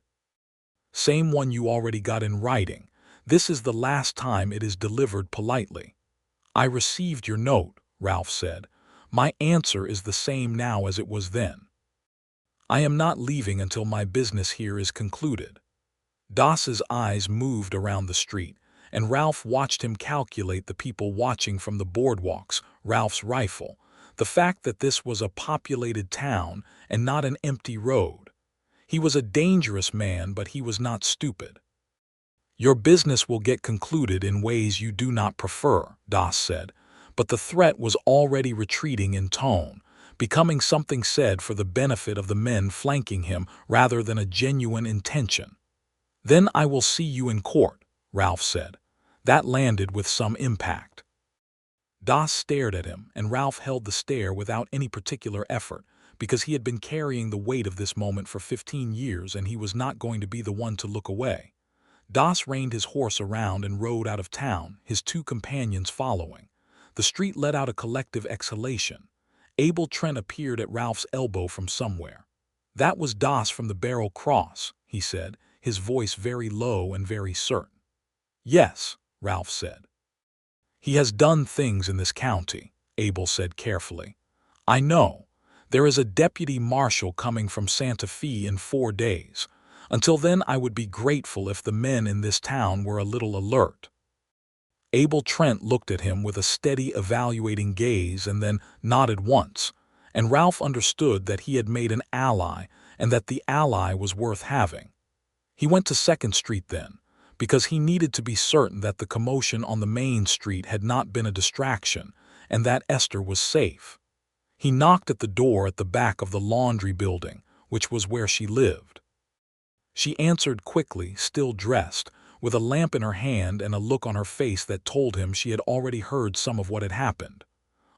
"Same one you already got in writing. This is the last time it is delivered politely." "I received your note," Ralph said. "My answer is the same now as it was then. I am not leaving until my business here is concluded." Das's eyes moved around the street, and Ralph watched him calculate the people watching from the boardwalks, Ralph's rifle, the fact that this was a populated town and not an empty road. He was a dangerous man, but he was not stupid. "Your business will get concluded in ways you do not prefer," Das said, but the threat was already retreating in tone, becoming something said for the benefit of the men flanking him rather than a genuine intention. "Then I will see you in court," Ralph said. That landed with some impact. Das stared at him, and Ralph held the stare without any particular effort, because he had been carrying the weight of this moment for 15 years and he was not going to be the one to look away. Das reined his horse around and rode out of town, his two companions following. The street let out a collective exhalation. Abel Trent appeared at Ralph's elbow from somewhere. "That was Das from the Barrel Cross," he said, his voice very low and very certain. "Yes," Ralph said. "He has done things in this county," Abel said carefully. "I know. There is a deputy marshal coming from Santa Fe in 4 days. Until then I would be grateful if the men in this town were a little alert." Abel Trent looked at him with a steady, evaluating gaze and then nodded once, and Ralph understood that he had made an ally and that the ally was worth having. He went to 2nd Street then, because he needed to be certain that the commotion on the main street had not been a distraction and that Esther was safe. He knocked at the door at the back of the laundry building, which was where she lived. She answered quickly, still dressed, with a lamp in her hand and a look on her face that told him she had already heard some of what had happened.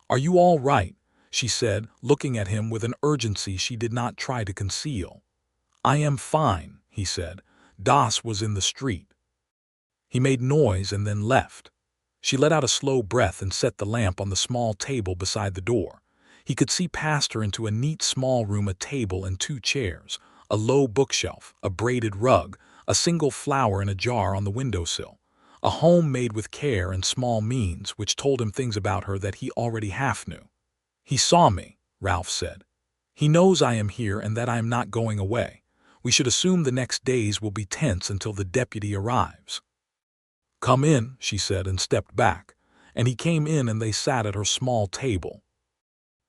"Are you all right?" she said, looking at him with an urgency she did not try to conceal. "I am fine," he said. "Das was in the street. He made noise and then left." She let out a slow breath and set the lamp on the small table beside the door. He could see past her into a neat small room, a table and 2 chairs, a low bookshelf, a braided rug, a single flower in a jar on the windowsill. A home made with care and small means, which told him things about her that he already half knew. "He saw me," Ralph said. "He knows I am here and that I am not going away. We should assume the next days will be tense until the deputy arrives." "Come in," she said, and stepped back, and he came in and they sat at her small table.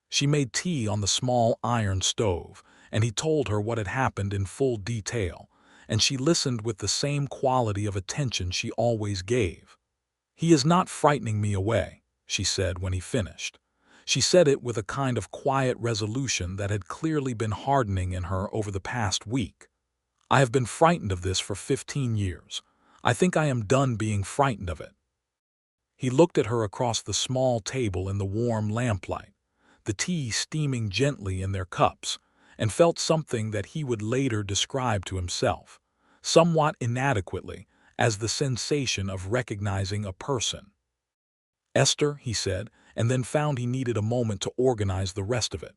She made tea on the small iron stove, and he told her what had happened in full detail, and she listened with the same quality of attention she always gave. "He is not frightening me away," she said when he finished. She said it with a kind of quiet resolution that had clearly been hardening in her over the past week. "I have been frightened of this for 15 years. I think I am done being frightened of it." He looked at her across the small table in the warm lamplight, the tea steaming gently in their cups, and felt something that he would later describe to himself, somewhat inadequately, as the sensation of recognizing a person. "Esther," he said, and then found he needed a moment to organize the rest of it.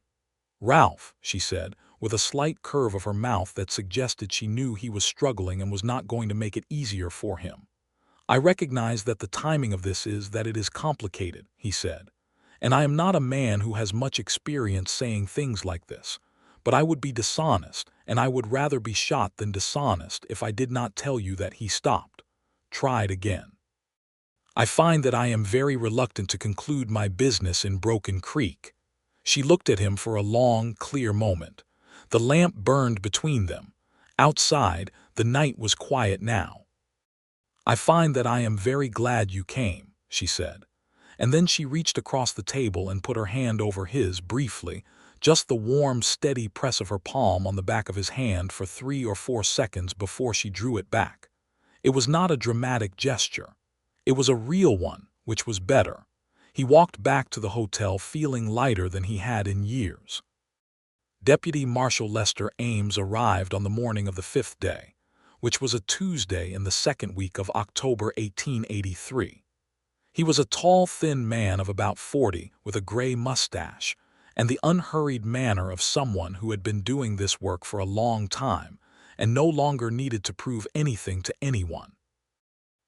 "Ralph," she said, with a slight curve of her mouth that suggested she knew he was struggling and was not going to make it easier for him. "I recognize that the timing of this is that it is complicated," he said, "and I am not a man who has much experience saying things like this, but I would be dishonest, and I would rather be shot than dishonest if I did not tell you that he stopped, tried again. I find that I am very reluctant to conclude my business in Broken Creek." She looked at him for a long, clear moment. The lamp burned between them. Outside, the night was quiet now. "I find that I am very glad you came," she said. And then she reached across the table and put her hand over his briefly, just the warm, steady press of her palm on the back of his hand for 3 or 4 seconds before she drew it back. It was not a dramatic gesture. It was a real one, which was better. He walked back to the hotel feeling lighter than he had in years. Deputy Marshal Lester Ames arrived on the morning of the 5th day. which was a Tuesday in the second week of October 1883. He was a tall, thin man of about 40 with a gray mustache and the unhurried manner of someone who had been doing this work for a long time and no longer needed to prove anything to anyone.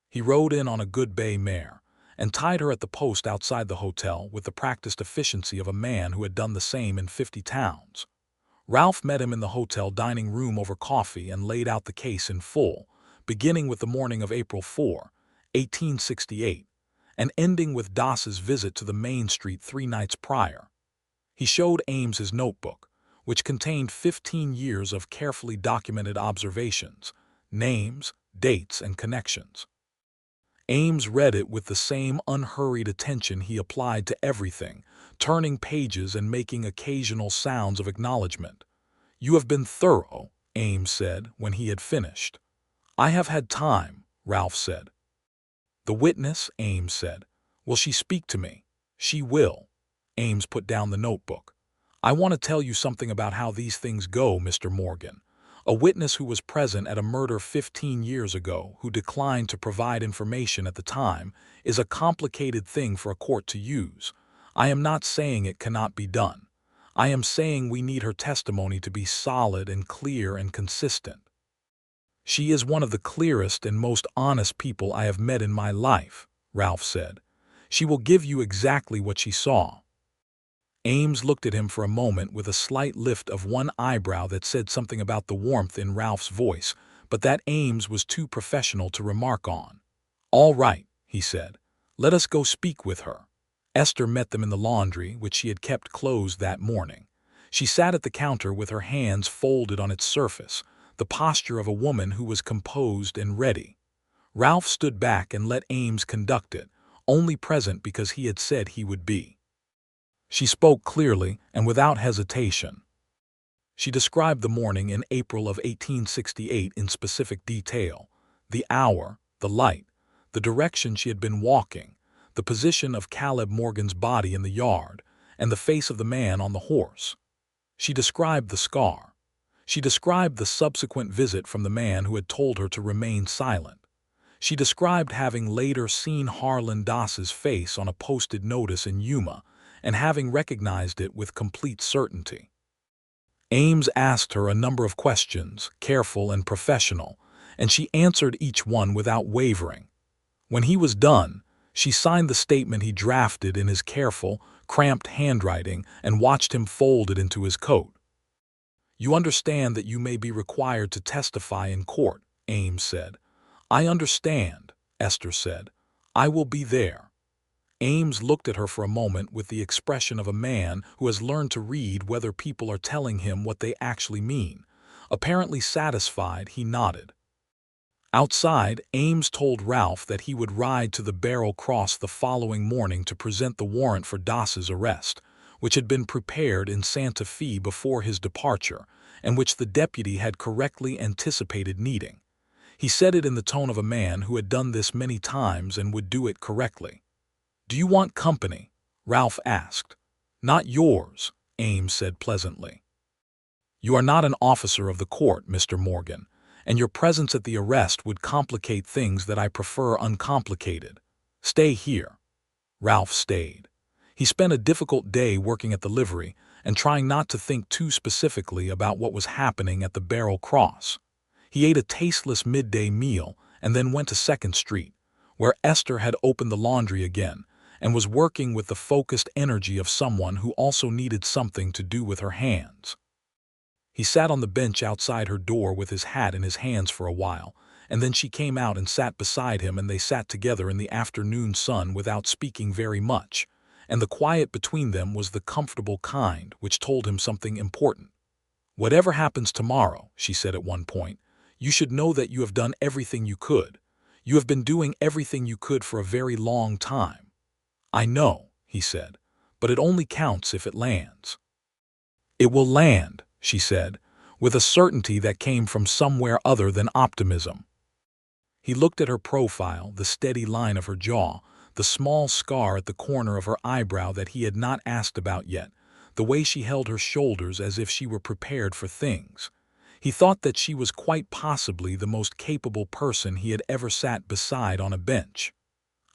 He rode in on a good bay mare and tied her at the post outside the hotel with the practiced efficiency of a man who had done the same in 50 towns. Ralph met him in the hotel dining room over coffee and laid out the case in full, beginning with the morning of April 4, 1868, and ending with Doss's visit to the Main Street 3 nights prior. He showed Ames his notebook, which contained 15 years of carefully documented observations, names, dates, and connections. Ames read it with the same unhurried attention he applied to everything, turning pages and making occasional sounds of acknowledgement. "You have been thorough," Ames said when he had finished. "I have had time," Ralph said. "The witness," Ames said. "Will she speak to me?" "She will." Ames put down the notebook. "I want to tell you something about how these things go, Mr. Morgan. A witness who was present at a murder 15 years ago who declined to provide information at the time is a complicated thing for a court to use. I am not saying it cannot be done. I am saying we need her testimony to be solid and clear and consistent. She is one of the clearest and most honest people I have met in my life," Ralph said. "She will give you exactly what she saw." Ames looked at him for a moment with a slight lift of one eyebrow that said something about the warmth in Ralph's voice, but that Ames was too professional to remark on. "All right," he said. "Let us go speak with her." Esther met them in the laundry, which she had kept closed that morning. She sat at the counter with her hands folded on its surface, the posture of a woman who was composed and ready. Ralph stood back and let Ames conduct it, only present because he had said he would be. She spoke clearly and without hesitation. She described the morning in April of 1868 in specific detail: the hour, the light, the direction she had been walking, the position of Caleb Morgan's body in the yard, and the face of the man on the horse. She described the scar. She described the subsequent visit from the man who had told her to remain silent. She described having later seen Harlan Doss's face on a posted notice in Yuma, and having recognized it with complete certainty. Ames asked her a number of questions, careful and professional, and she answered each one without wavering. When he was done, she signed the statement he drafted in his careful, cramped handwriting and watched him fold it into his coat. "You understand that you may be required to testify in court," Ames said. "I understand," Esther said. "I will be there." Ames looked at her for a moment with the expression of a man who has learned to read whether people are telling him what they actually mean. Apparently satisfied, he nodded. Outside, Ames told Ralph that he would ride to the Barrel Cross the following morning to present the warrant for Doss's arrest, which had been prepared in Santa Fe before his departure, and which the deputy had correctly anticipated needing. He said it in the tone of a man who had done this many times and would do it correctly. "Do you want company?" Ralph asked. "Not yours," Ames said pleasantly. "You are not an officer of the court, Mr. Morgan, and your presence at the arrest would complicate things that I prefer uncomplicated. Stay here." Ralph stayed. He spent a difficult day working at the livery and trying not to think too specifically about what was happening at the Barrel Cross. He ate a tasteless midday meal and then went to 2nd Street, where Esther had opened the laundry again and was working with the focused energy of someone who also needed something to do with her hands. He sat on the bench outside her door with his hat in his hands for a while, and then she came out and sat beside him, and they sat together in the afternoon sun without speaking very much, and the quiet between them was the comfortable kind which told him something important. "Whatever happens tomorrow," she said at one point, "you should know that you have done everything you could. You have been doing everything you could for a very long time." "I know," he said, "but it only counts if it lands." "It will land," she said, with a certainty that came from somewhere other than optimism. He looked at her profile, the steady line of her jaw, the small scar at the corner of her eyebrow that he had not asked about yet, the way she held her shoulders as if she were prepared for things. He thought that she was quite possibly the most capable person he had ever sat beside on a bench.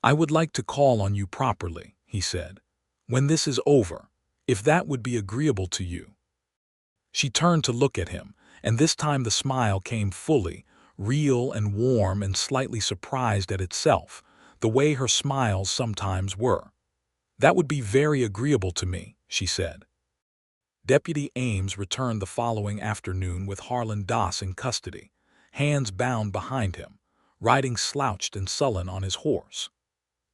"I would like to call on you properly," he said, "when this is over, if that would be agreeable to you." She turned to look at him, and this time the smile came fully, real and warm and slightly surprised at itself, the way her smiles sometimes were. "That would be very agreeable to me," she said. Deputy Ames returned the following afternoon with Harlan Doss in custody, hands bound behind him, riding slouched and sullen on his horse.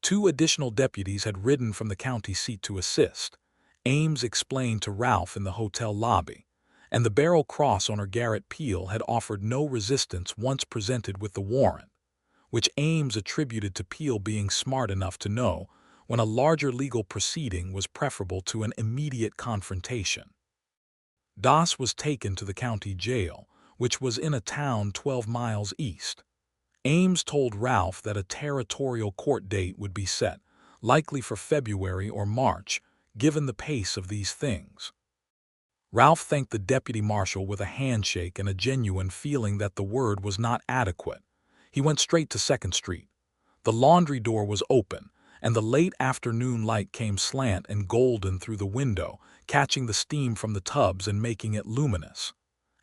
2 additional deputies had ridden from the county seat to assist. Ames explained to Ralph in the hotel lobby, and the barrel cross owner Garrett Peel had offered no resistance once presented with the warrant, which Ames attributed to Peel being smart enough to know when a larger legal proceeding was preferable to an immediate confrontation. Doss was taken to the county jail, which was in a town 12 miles east. Ames told Ralph that a territorial court date would be set, likely for February or March, given the pace of these things. Ralph thanked the deputy marshal with a handshake and a genuine feeling that the word was not adequate. He went straight to 2nd Street. The laundry door was open, and the late afternoon light came slant and golden through the window, catching the steam from the tubs and making it luminous.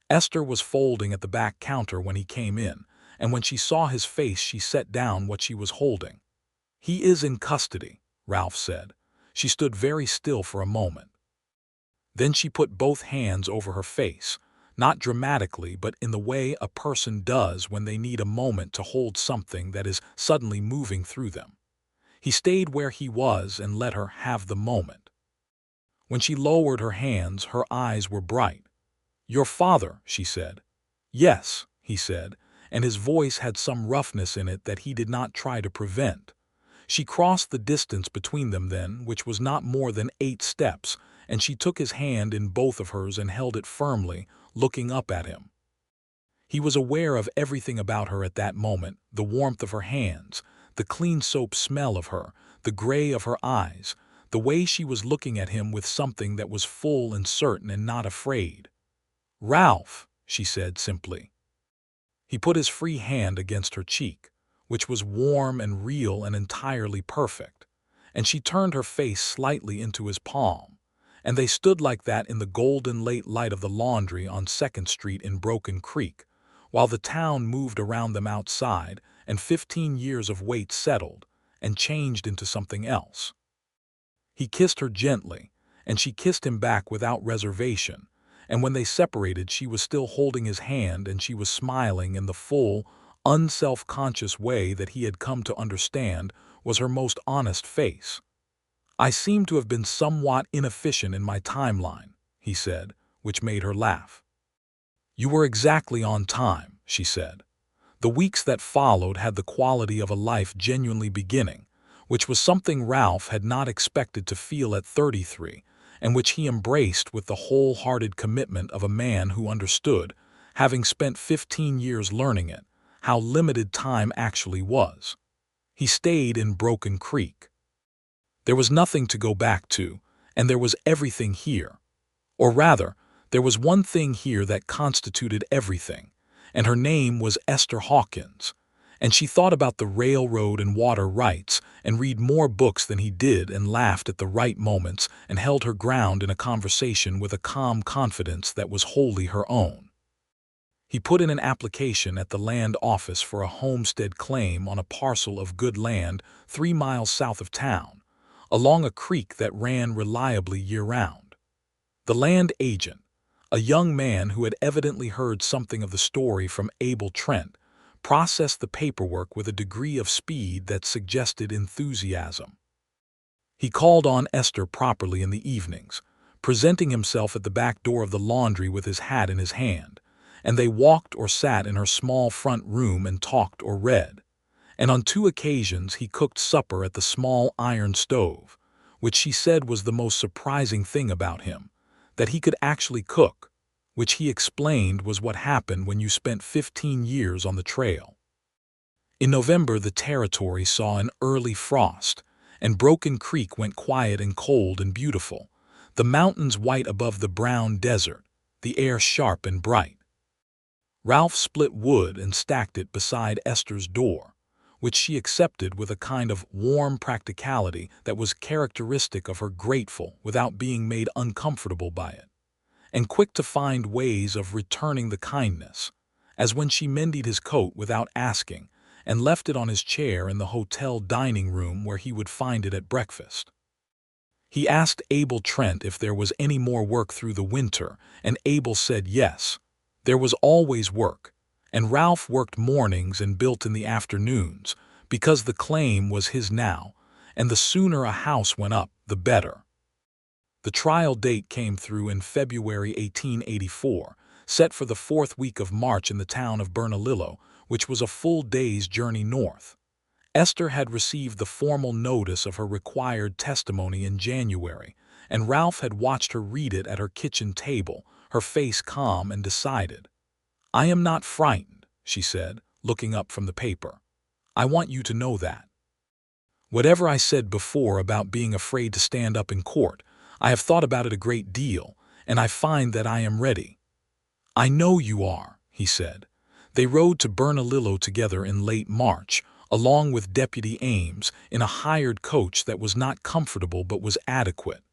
Esther was folding at the back counter when he came in, and when she saw his face she set down what she was holding. "He is in custody," Ralph said. She stood very still for a moment. Then she put both hands over her face, not dramatically but in the way a person does when they need a moment to hold something that is suddenly moving through them. He stayed where he was and let her have the moment. When she lowered her hands, her eyes were bright. "Your father," she said. "Yes," he said, and his voice had some roughness in it that he did not try to prevent. She crossed the distance between them then, which was not more than 8 steps, and she took his hand in both of hers and held it firmly, looking up at him. He was aware of everything about her at that moment, the warmth of her hands, the clean soap smell of her, the gray of her eyes, the way she was looking at him with something that was full and certain and not afraid. "Ralph," she said simply. He put his free hand against her cheek, which was warm and real and entirely perfect, and she turned her face slightly into his palm, and they stood like that in the golden late light of the laundry on 2nd Street in Broken Creek, while the town moved around them outside and 15 years of wait settled and changed into something else. He kissed her gently, and she kissed him back without reservation, and when they separated she was still holding his hand and she was smiling in the full, unself-conscious way that he had come to understand was her most honest face. "I seem to have been somewhat inefficient in my timeline," he said, which made her laugh. "You were exactly on time," she said. The weeks that followed had the quality of a life genuinely beginning, which was something Ralph had not expected to feel at 33, and which he embraced with the wholehearted commitment of a man who understood, having spent 15 years learning it, how limited time actually was. He stayed in Broken Creek. There was nothing to go back to, and there was everything here. Or rather, there was one thing here that constituted everything, and her name was Esther Hawkins, and she thought about the railroad and water rights and read more books than he did and laughed at the right moments and held her ground in a conversation with a calm confidence that was wholly her own. He put in an application at the land office for a homestead claim on a parcel of good land 3 miles south of town, along a creek that ran reliably year-round. The land agent, a young man who had evidently heard something of the story from Abel Trent, processed the paperwork with a degree of speed that suggested enthusiasm. He called on Esther properly in the evenings, presenting himself at the back door of the laundry with his hat in his hand, and they walked or sat in her small front room and talked or read. And on 2 occasions he cooked supper at the small iron stove, which she said was the most surprising thing about him, that he could actually cook, which he explained was what happened when you spent 15 years on the trail. In November the territory saw an early frost, and Broken Creek went quiet and cold and beautiful, the mountains white above the brown desert, the air sharp and bright. Ralph split wood and stacked it beside Esther's door, which she accepted with a kind of warm practicality that was characteristic of her, grateful without being made uncomfortable by it, and quick to find ways of returning the kindness, as when she mended his coat without asking and left it on his chair in the hotel dining room where he would find it at breakfast. He asked Abel Trent if there was any more work through the winter, and Abel said yes. There was always work, and Ralph worked mornings and built in the afternoons, because the claim was his now, and the sooner a house went up, the better. The trial date came through in February 1884, set for the 4th week of March in the town of Bernalillo, which was a full day's journey north. Esther had received the formal notice of her required testimony in January, and Ralph had watched her read it at her kitchen table, her face calm and decided. "I am not frightened," she said, looking up from the paper. "I want you to know that. Whatever I said before about being afraid to stand up in court, I have thought about it a great deal, and I find that I am ready." "I know you are," he said. They rode to Bernalillo together in late March, along with Deputy Ames, in a hired coach that was not comfortable but was adequate.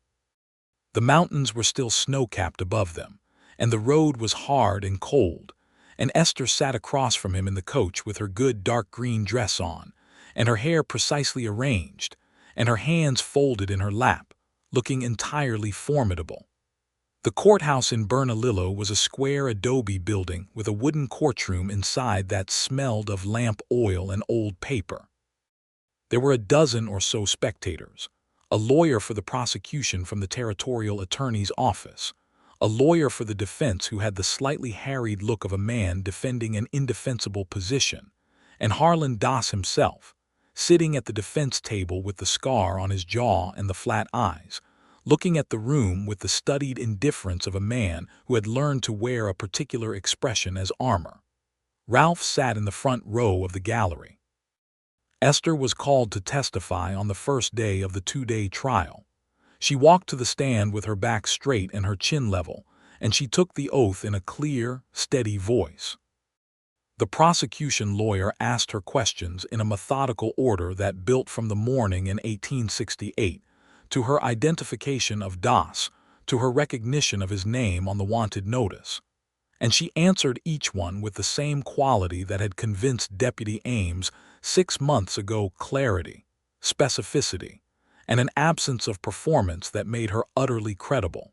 The mountains were still snow-capped above them, and the road was hard and cold, and Esther sat across from him in the coach with her good dark green dress on, and her hair precisely arranged, and her hands folded in her lap, looking entirely formidable. The courthouse in Bernalillo was a square adobe building with a wooden courtroom inside that smelled of lamp oil and old paper. There were a dozen or so spectators, a lawyer for the prosecution from the territorial attorney's office, a lawyer for the defense who had the slightly harried look of a man defending an indefensible position, and Harlan Das himself, sitting at the defense table with the scar on his jaw and the flat eyes, looking at the room with the studied indifference of a man who had learned to wear a particular expression as armor. Ralph sat in the front row of the gallery. Esther was called to testify on the first day of the 2-day trial. She walked to the stand with her back straight and her chin level, and she took the oath in a clear, steady voice. The prosecution lawyer asked her questions in a methodical order that built from the morning in 1868, to her identification of Das, to her recognition of his name on the wanted notice. And she answered each one with the same quality that had convinced Deputy Ames 6 months ago: clarity, specificity, and an absence of performance that made her utterly credible.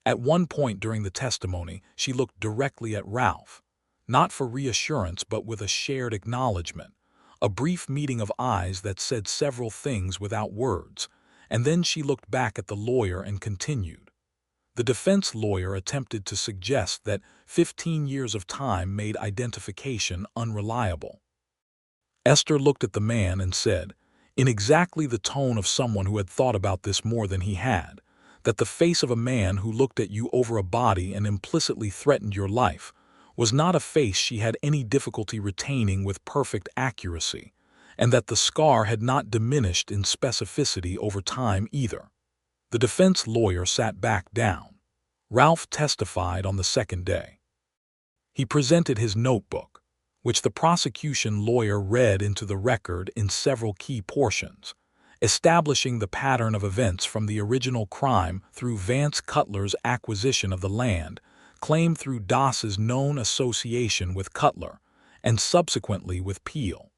At one point during the testimony, she looked directly at Ralph, not for reassurance but with a shared acknowledgement, a brief meeting of eyes that said several things without words, and then she looked back at the lawyer and continued. The defense lawyer attempted to suggest that 15 years of time made identification unreliable. Esther looked at the man and said, in exactly the tone of someone who had thought about this more than he had, that the face of a man who looked at you over a body and implicitly threatened your life was not a face she had any difficulty retaining with perfect accuracy, and that the scar had not diminished in specificity over time either. The defense lawyer sat back down. Ralph testified on the second day. He presented his notebook, which the prosecution lawyer read into the record in several key portions, establishing the pattern of events from the original crime through Vance Cutler's acquisition of the land, claimed through Das's known association with Cutler, and subsequently with Peel.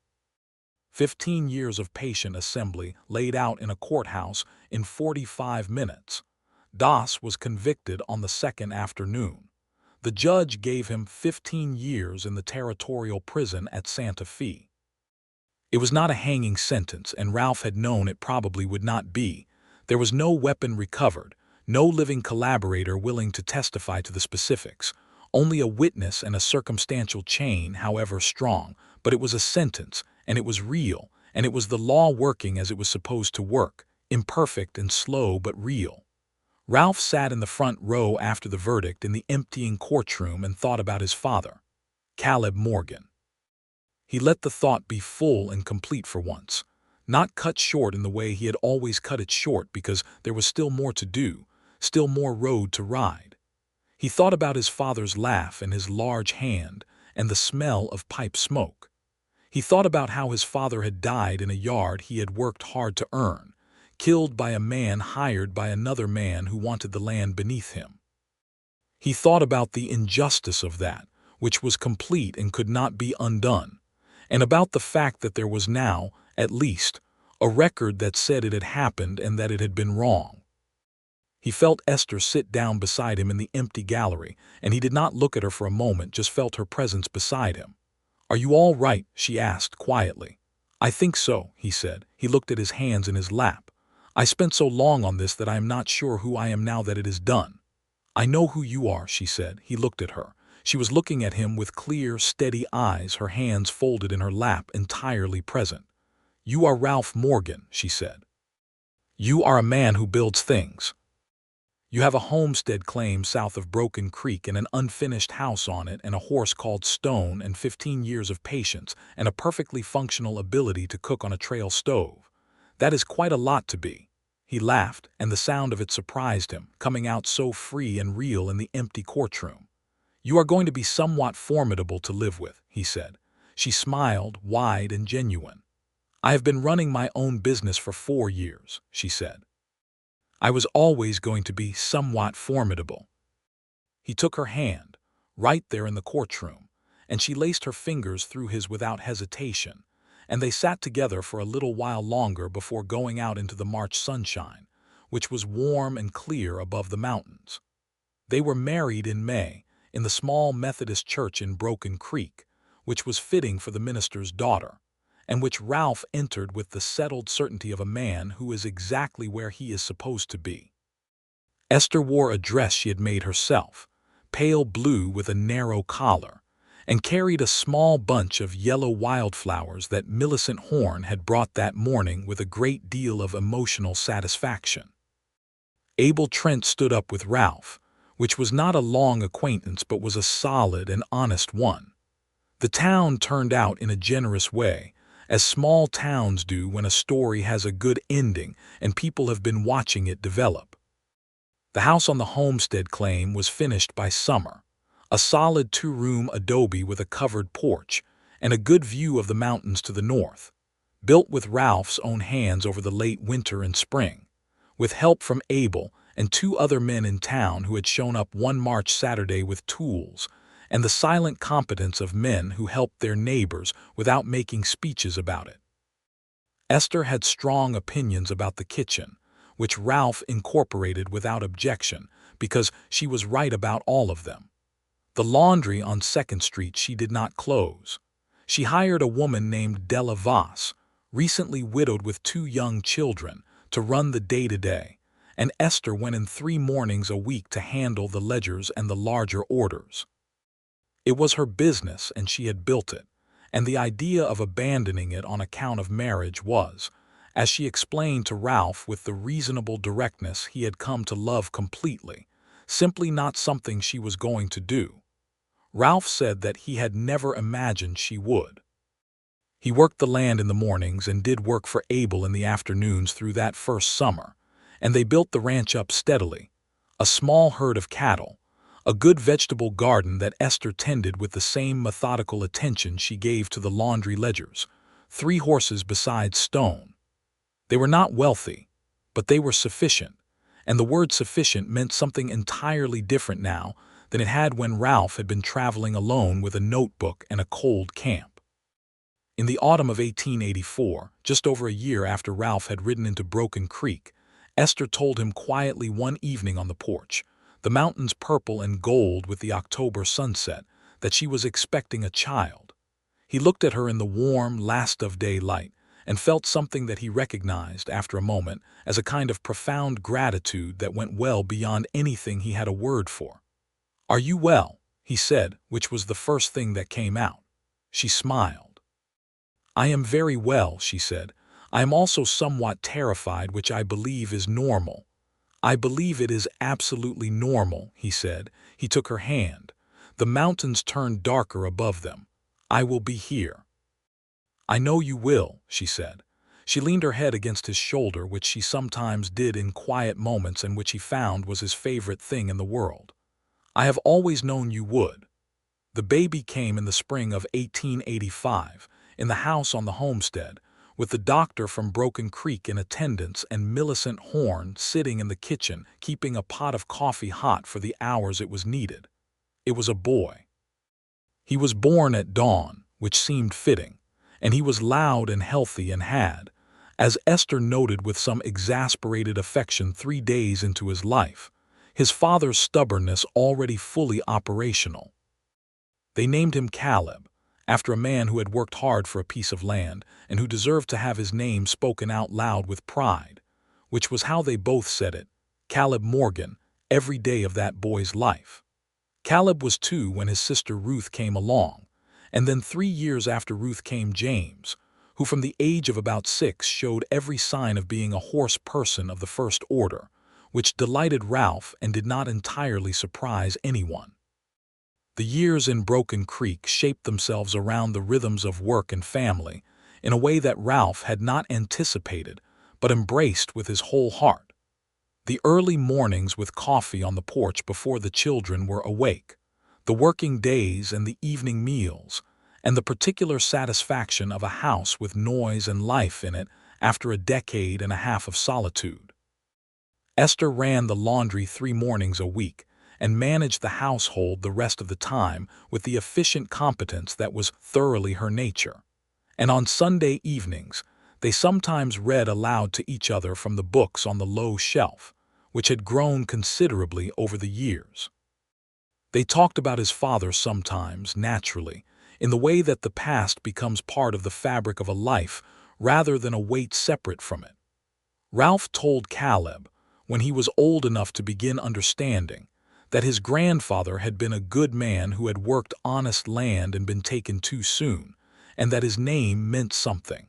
15 years of patient assembly laid out in a courthouse in 45 minutes. Das was convicted on the second afternoon. The judge gave him 15 years in the territorial prison at Santa Fe. It was not a hanging sentence, and Ralph had known it probably would not be. There was no weapon recovered, no living collaborator willing to testify to the specifics, only a witness and a circumstantial chain, however strong, but it was a sentence, and it was real, and it was the law working as it was supposed to work, imperfect and slow but real. Ralph sat in the front row after the verdict in the emptying courtroom and thought about his father, Caleb Morgan. He let the thought be full and complete for once, not cut short in the way he had always cut it short because there was still more to do, still more road to ride. He thought about his father's laugh and his large hand and the smell of pipe smoke. He thought about how his father had died in a yard he had worked hard to earn, killed by a man hired by another man who wanted the land beneath him. He thought about the injustice of that, which was complete and could not be undone, and about the fact that there was now, at least, a record that said it had happened and that it had been wrong. He felt Esther sit down beside him in the empty gallery, and he did not look at her for a moment, just felt her presence beside him. "Are you all right?" she asked quietly. "I think so," he said. He looked at his hands in his lap. "I spent so long on this that I am not sure who I am now that it is done." "I know who you are," she said. He looked at her. She was looking at him with clear, steady eyes, her hands folded in her lap, entirely present. "You are Ralph Morgan," she said. "You are a man who builds things. You have a homestead claim south of Broken Creek and an unfinished house on it and a horse called Stone and 15 years of patience and a perfectly functional ability to cook on a trail stove. That is quite a lot to be." He laughed, and the sound of it surprised him, coming out so free and real in the empty courtroom. "You are going to be somewhat formidable to live with," he said. She smiled, wide and genuine. "I have been running my own business for 4 years," she said. "I was always going to be somewhat formidable." He took her hand, right there in the courtroom, and she laced her fingers through his without hesitation, and they sat together for a little while longer before going out into the March sunshine, which was warm and clear above the mountains. They were married in May, in the small Methodist church in Broken Creek, which was fitting for the minister's daughter, and which Ralph entered with the settled certainty of a man who is exactly where he is supposed to be. Esther wore a dress she had made herself, pale blue with a narrow collar, and carried a small bunch of yellow wildflowers that Millicent Horne had brought that morning with a great deal of emotional satisfaction. Abel Trent stood up with Ralph, which was not a long acquaintance but was a solid and honest one. The town turned out in a generous way, as small towns do when a story has a good ending and people have been watching it develop. The house on the homestead claim was finished by summer, a solid 2-room adobe with a covered porch and a good view of the mountains to the north, built with Ralph's own hands over the late winter and spring, with help from Abel and 2 other men in town who had shown up one March Saturday with tools, and the silent competence of men who helped their neighbors without making speeches about it. Esther had strong opinions about the kitchen, which Ralph incorporated without objection because she was right about all of them. The laundry on 2nd Street she did not close. She hired a woman named Della Voss, recently widowed with 2 young children, to run the day-to-day, and Esther went in 3 mornings a week to handle the ledgers and the larger orders. It was her business and she had built it, and the idea of abandoning it on account of marriage was, as she explained to Ralph with the reasonable directness he had come to love completely, simply not something she was going to do. Ralph said that he had never imagined she would. He worked the land in the mornings and did work for Abel in the afternoons through that first summer, and they built the ranch up steadily, a small herd of cattle, a good vegetable garden that Esther tended with the same methodical attention she gave to the laundry ledgers, 3 horses besides Stone. They were not wealthy, but they were sufficient, and the word sufficient meant something entirely different now than it had when Ralph had been traveling alone with a notebook and a cold camp. In the autumn of 1884, just over a year after Ralph had ridden into Broken Creek, Esther told him quietly one evening on the porch, the mountains purple and gold with the October sunset, that she was expecting a child. He looked at her in the warm, last-of-day light and felt something that he recognized after a moment as a kind of profound gratitude that went well beyond anything he had a word for. "Are you well?" he said, which was the first thing that came out. She smiled. "I am very well," she said. "I am also somewhat terrified, which I believe is normal." "I believe it is absolutely normal," he said. He took her hand. The mountains turned darker above them. "I will be here." "I know you will," she said. She leaned her head against his shoulder, which she sometimes did in quiet moments and which he found was his favorite thing in the world. I have always known you would. The baby came in the spring of 1885, in the house on the homestead, with the doctor from Broken Creek in attendance and Millicent Horne sitting in the kitchen keeping a pot of coffee hot for the hours it was needed. It was a boy. He was born at dawn, which seemed fitting, and he was loud and healthy and had, as Esther noted with some exasperated affection 3 days into his life, his father's stubbornness already fully operational. They named him Caleb, after a man who had worked hard for a piece of land and who deserved to have his name spoken out loud with pride, which was how they both said it, Caleb Morgan, every day of that boy's life. Caleb was 2 when his sister Ruth came along, and then 3 years after Ruth came James, who from the age of about 6 showed every sign of being a horse person of the first order, which delighted Ralph and did not entirely surprise anyone. The years in Broken Creek shaped themselves around the rhythms of work and family in a way that Ralph had not anticipated but embraced with his whole heart. The early mornings with coffee on the porch before the children were awake, the working days and the evening meals, and the particular satisfaction of a house with noise and life in it after a decade and a half of solitude. Esther ran the laundry 3 mornings a week and managed the household the rest of the time with the efficient competence that was thoroughly her nature. And on Sunday evenings, they sometimes read aloud to each other from the books on the low shelf, which had grown considerably over the years. They talked about his father sometimes, naturally, in the way that the past becomes part of the fabric of a life rather than a weight separate from it. Ralph told Caleb, when he was old enough to begin understanding, that his grandfather had been a good man who had worked honest land and been taken too soon, and that his name meant something.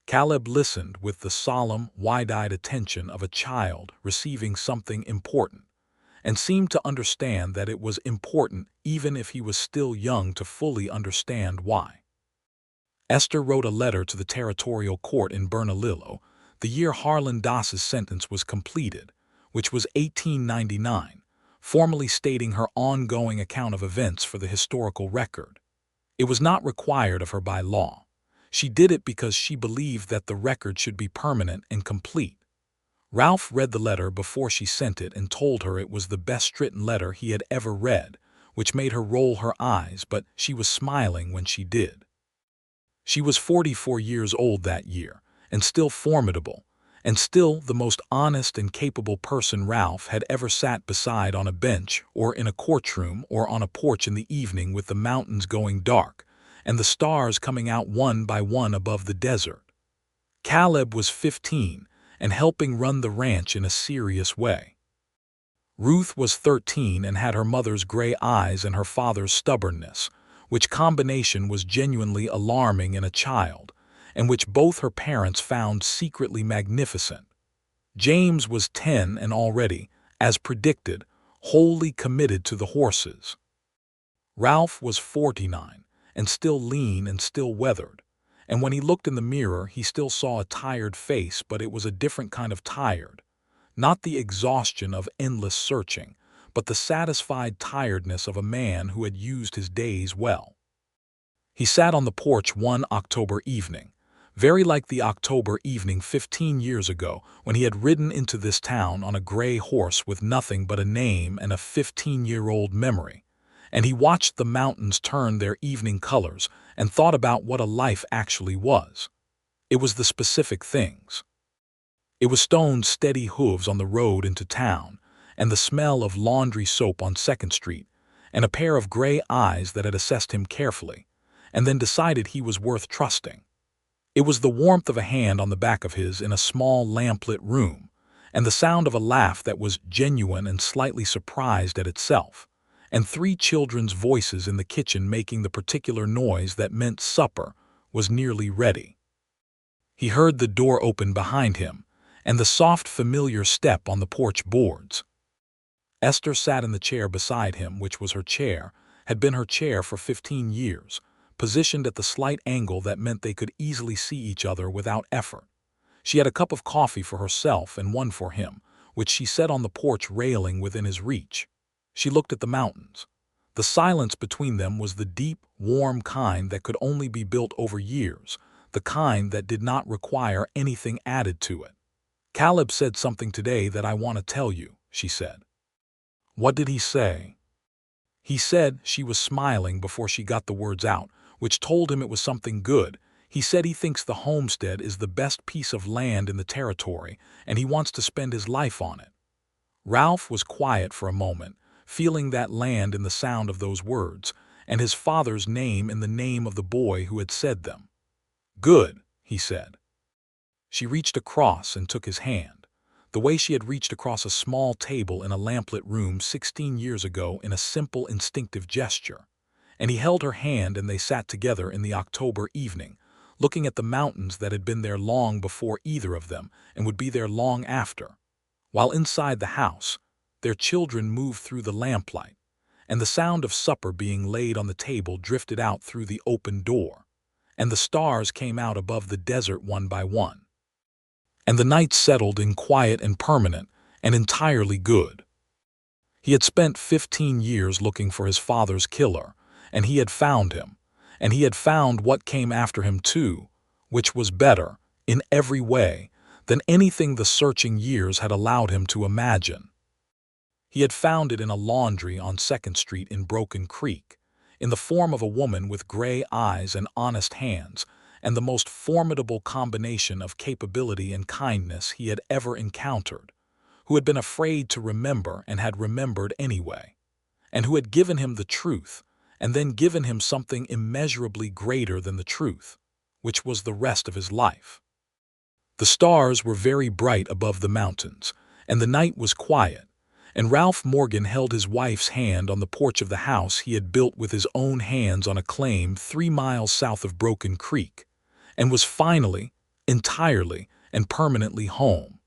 Caleb listened with the solemn, wide-eyed attention of a child receiving something important, and seemed to understand that it was important even if he was still young to fully understand why. Esther wrote a letter to the territorial court in Bernalillo the year Harlan Dass's sentence was completed, which was 1899, formally stating her ongoing account of events for the historical record. It was not required of her by law. She did it because she believed that the record should be permanent and complete. Ralph read the letter before she sent it and told her it was the best written letter he had ever read, which made her roll her eyes, but she was smiling when she did. She was 44 years old that year, and still formidable, and still the most honest and capable person Ralph had ever sat beside on a bench or in a courtroom or on a porch in the evening with the mountains going dark and the stars coming out one by one above the desert. Caleb was 15 and helping run the ranch in a serious way. Ruth was 13 and had her mother's gray eyes and her father's stubbornness, which combination was genuinely alarming in a child, and which both her parents found secretly magnificent. James was 10 and already, as predicted, wholly committed to the horses. Ralph was 49 and still lean and still weathered, and when he looked in the mirror he still saw a tired face, but it was a different kind of tired, not the exhaustion of endless searching, but the satisfied tiredness of a man who had used his days well. He sat on the porch one October evening, very like the October evening 15 years ago when he had ridden into this town on a gray horse with nothing but a name and a 15-year-old memory, and he watched the mountains turn their evening colors and thought about what a life actually was. It was the specific things. It was Stone's steady hooves on the road into town, and the smell of laundry soap on 2nd Street, and a pair of gray eyes that had assessed him carefully, and then decided he was worth trusting. It was the warmth of a hand on the back of his in a small lamplit room, and the sound of a laugh that was genuine and slightly surprised at itself, and 3 children's voices in the kitchen making the particular noise that meant supper was nearly ready. He heard the door open behind him, and the soft familiar step on the porch boards. Esther sat in the chair beside him, which was her chair, had been her chair for 15 years, positioned at the slight angle that meant they could easily see each other without effort. She had a cup of coffee for herself and one for him, which she set on the porch railing within his reach. She looked at the mountains. The silence between them was the deep, warm kind that could only be built over years, the kind that did not require anything added to it. "Caleb said something today that I want to tell you," she said. "What did he say?" "He said," she was smiling before she got the words out, which told him it was something good. "He said he thinks the homestead is the best piece of land in the territory, and he wants to spend his life on it." Ralph was quiet for a moment, feeling that land in the sound of those words, and his father's name in the name of the boy who had said them. "Good," he said. She reached across and took his hand, the way she had reached across a small table in a lamplit room 16 years ago in a simple, instinctive gesture. And he held her hand and they sat together in the October evening, looking at the mountains that had been there long before either of them and would be there long after. While inside the house, their children moved through the lamplight, and the sound of supper being laid on the table drifted out through the open door, and the stars came out above the desert one by one. And the night settled in quiet and permanent and entirely good. He had spent 15 years looking for his father's killer, and he had found him, and he had found what came after him too, which was better, in every way, than anything the searching years had allowed him to imagine. He had found it in a laundry on 2nd Street in Broken Creek, in the form of a woman with gray eyes and honest hands, and the most formidable combination of capability and kindness he had ever encountered, who had been afraid to remember and had remembered anyway, and who had given him the truth, and then given him something immeasurably greater than the truth, which was the rest of his life. The stars were very bright above the mountains, and the night was quiet, and Ralph Morgan held his wife's hand on the porch of the house he had built with his own hands on a claim 3 miles south of Broken Creek, and was finally, entirely, and permanently home.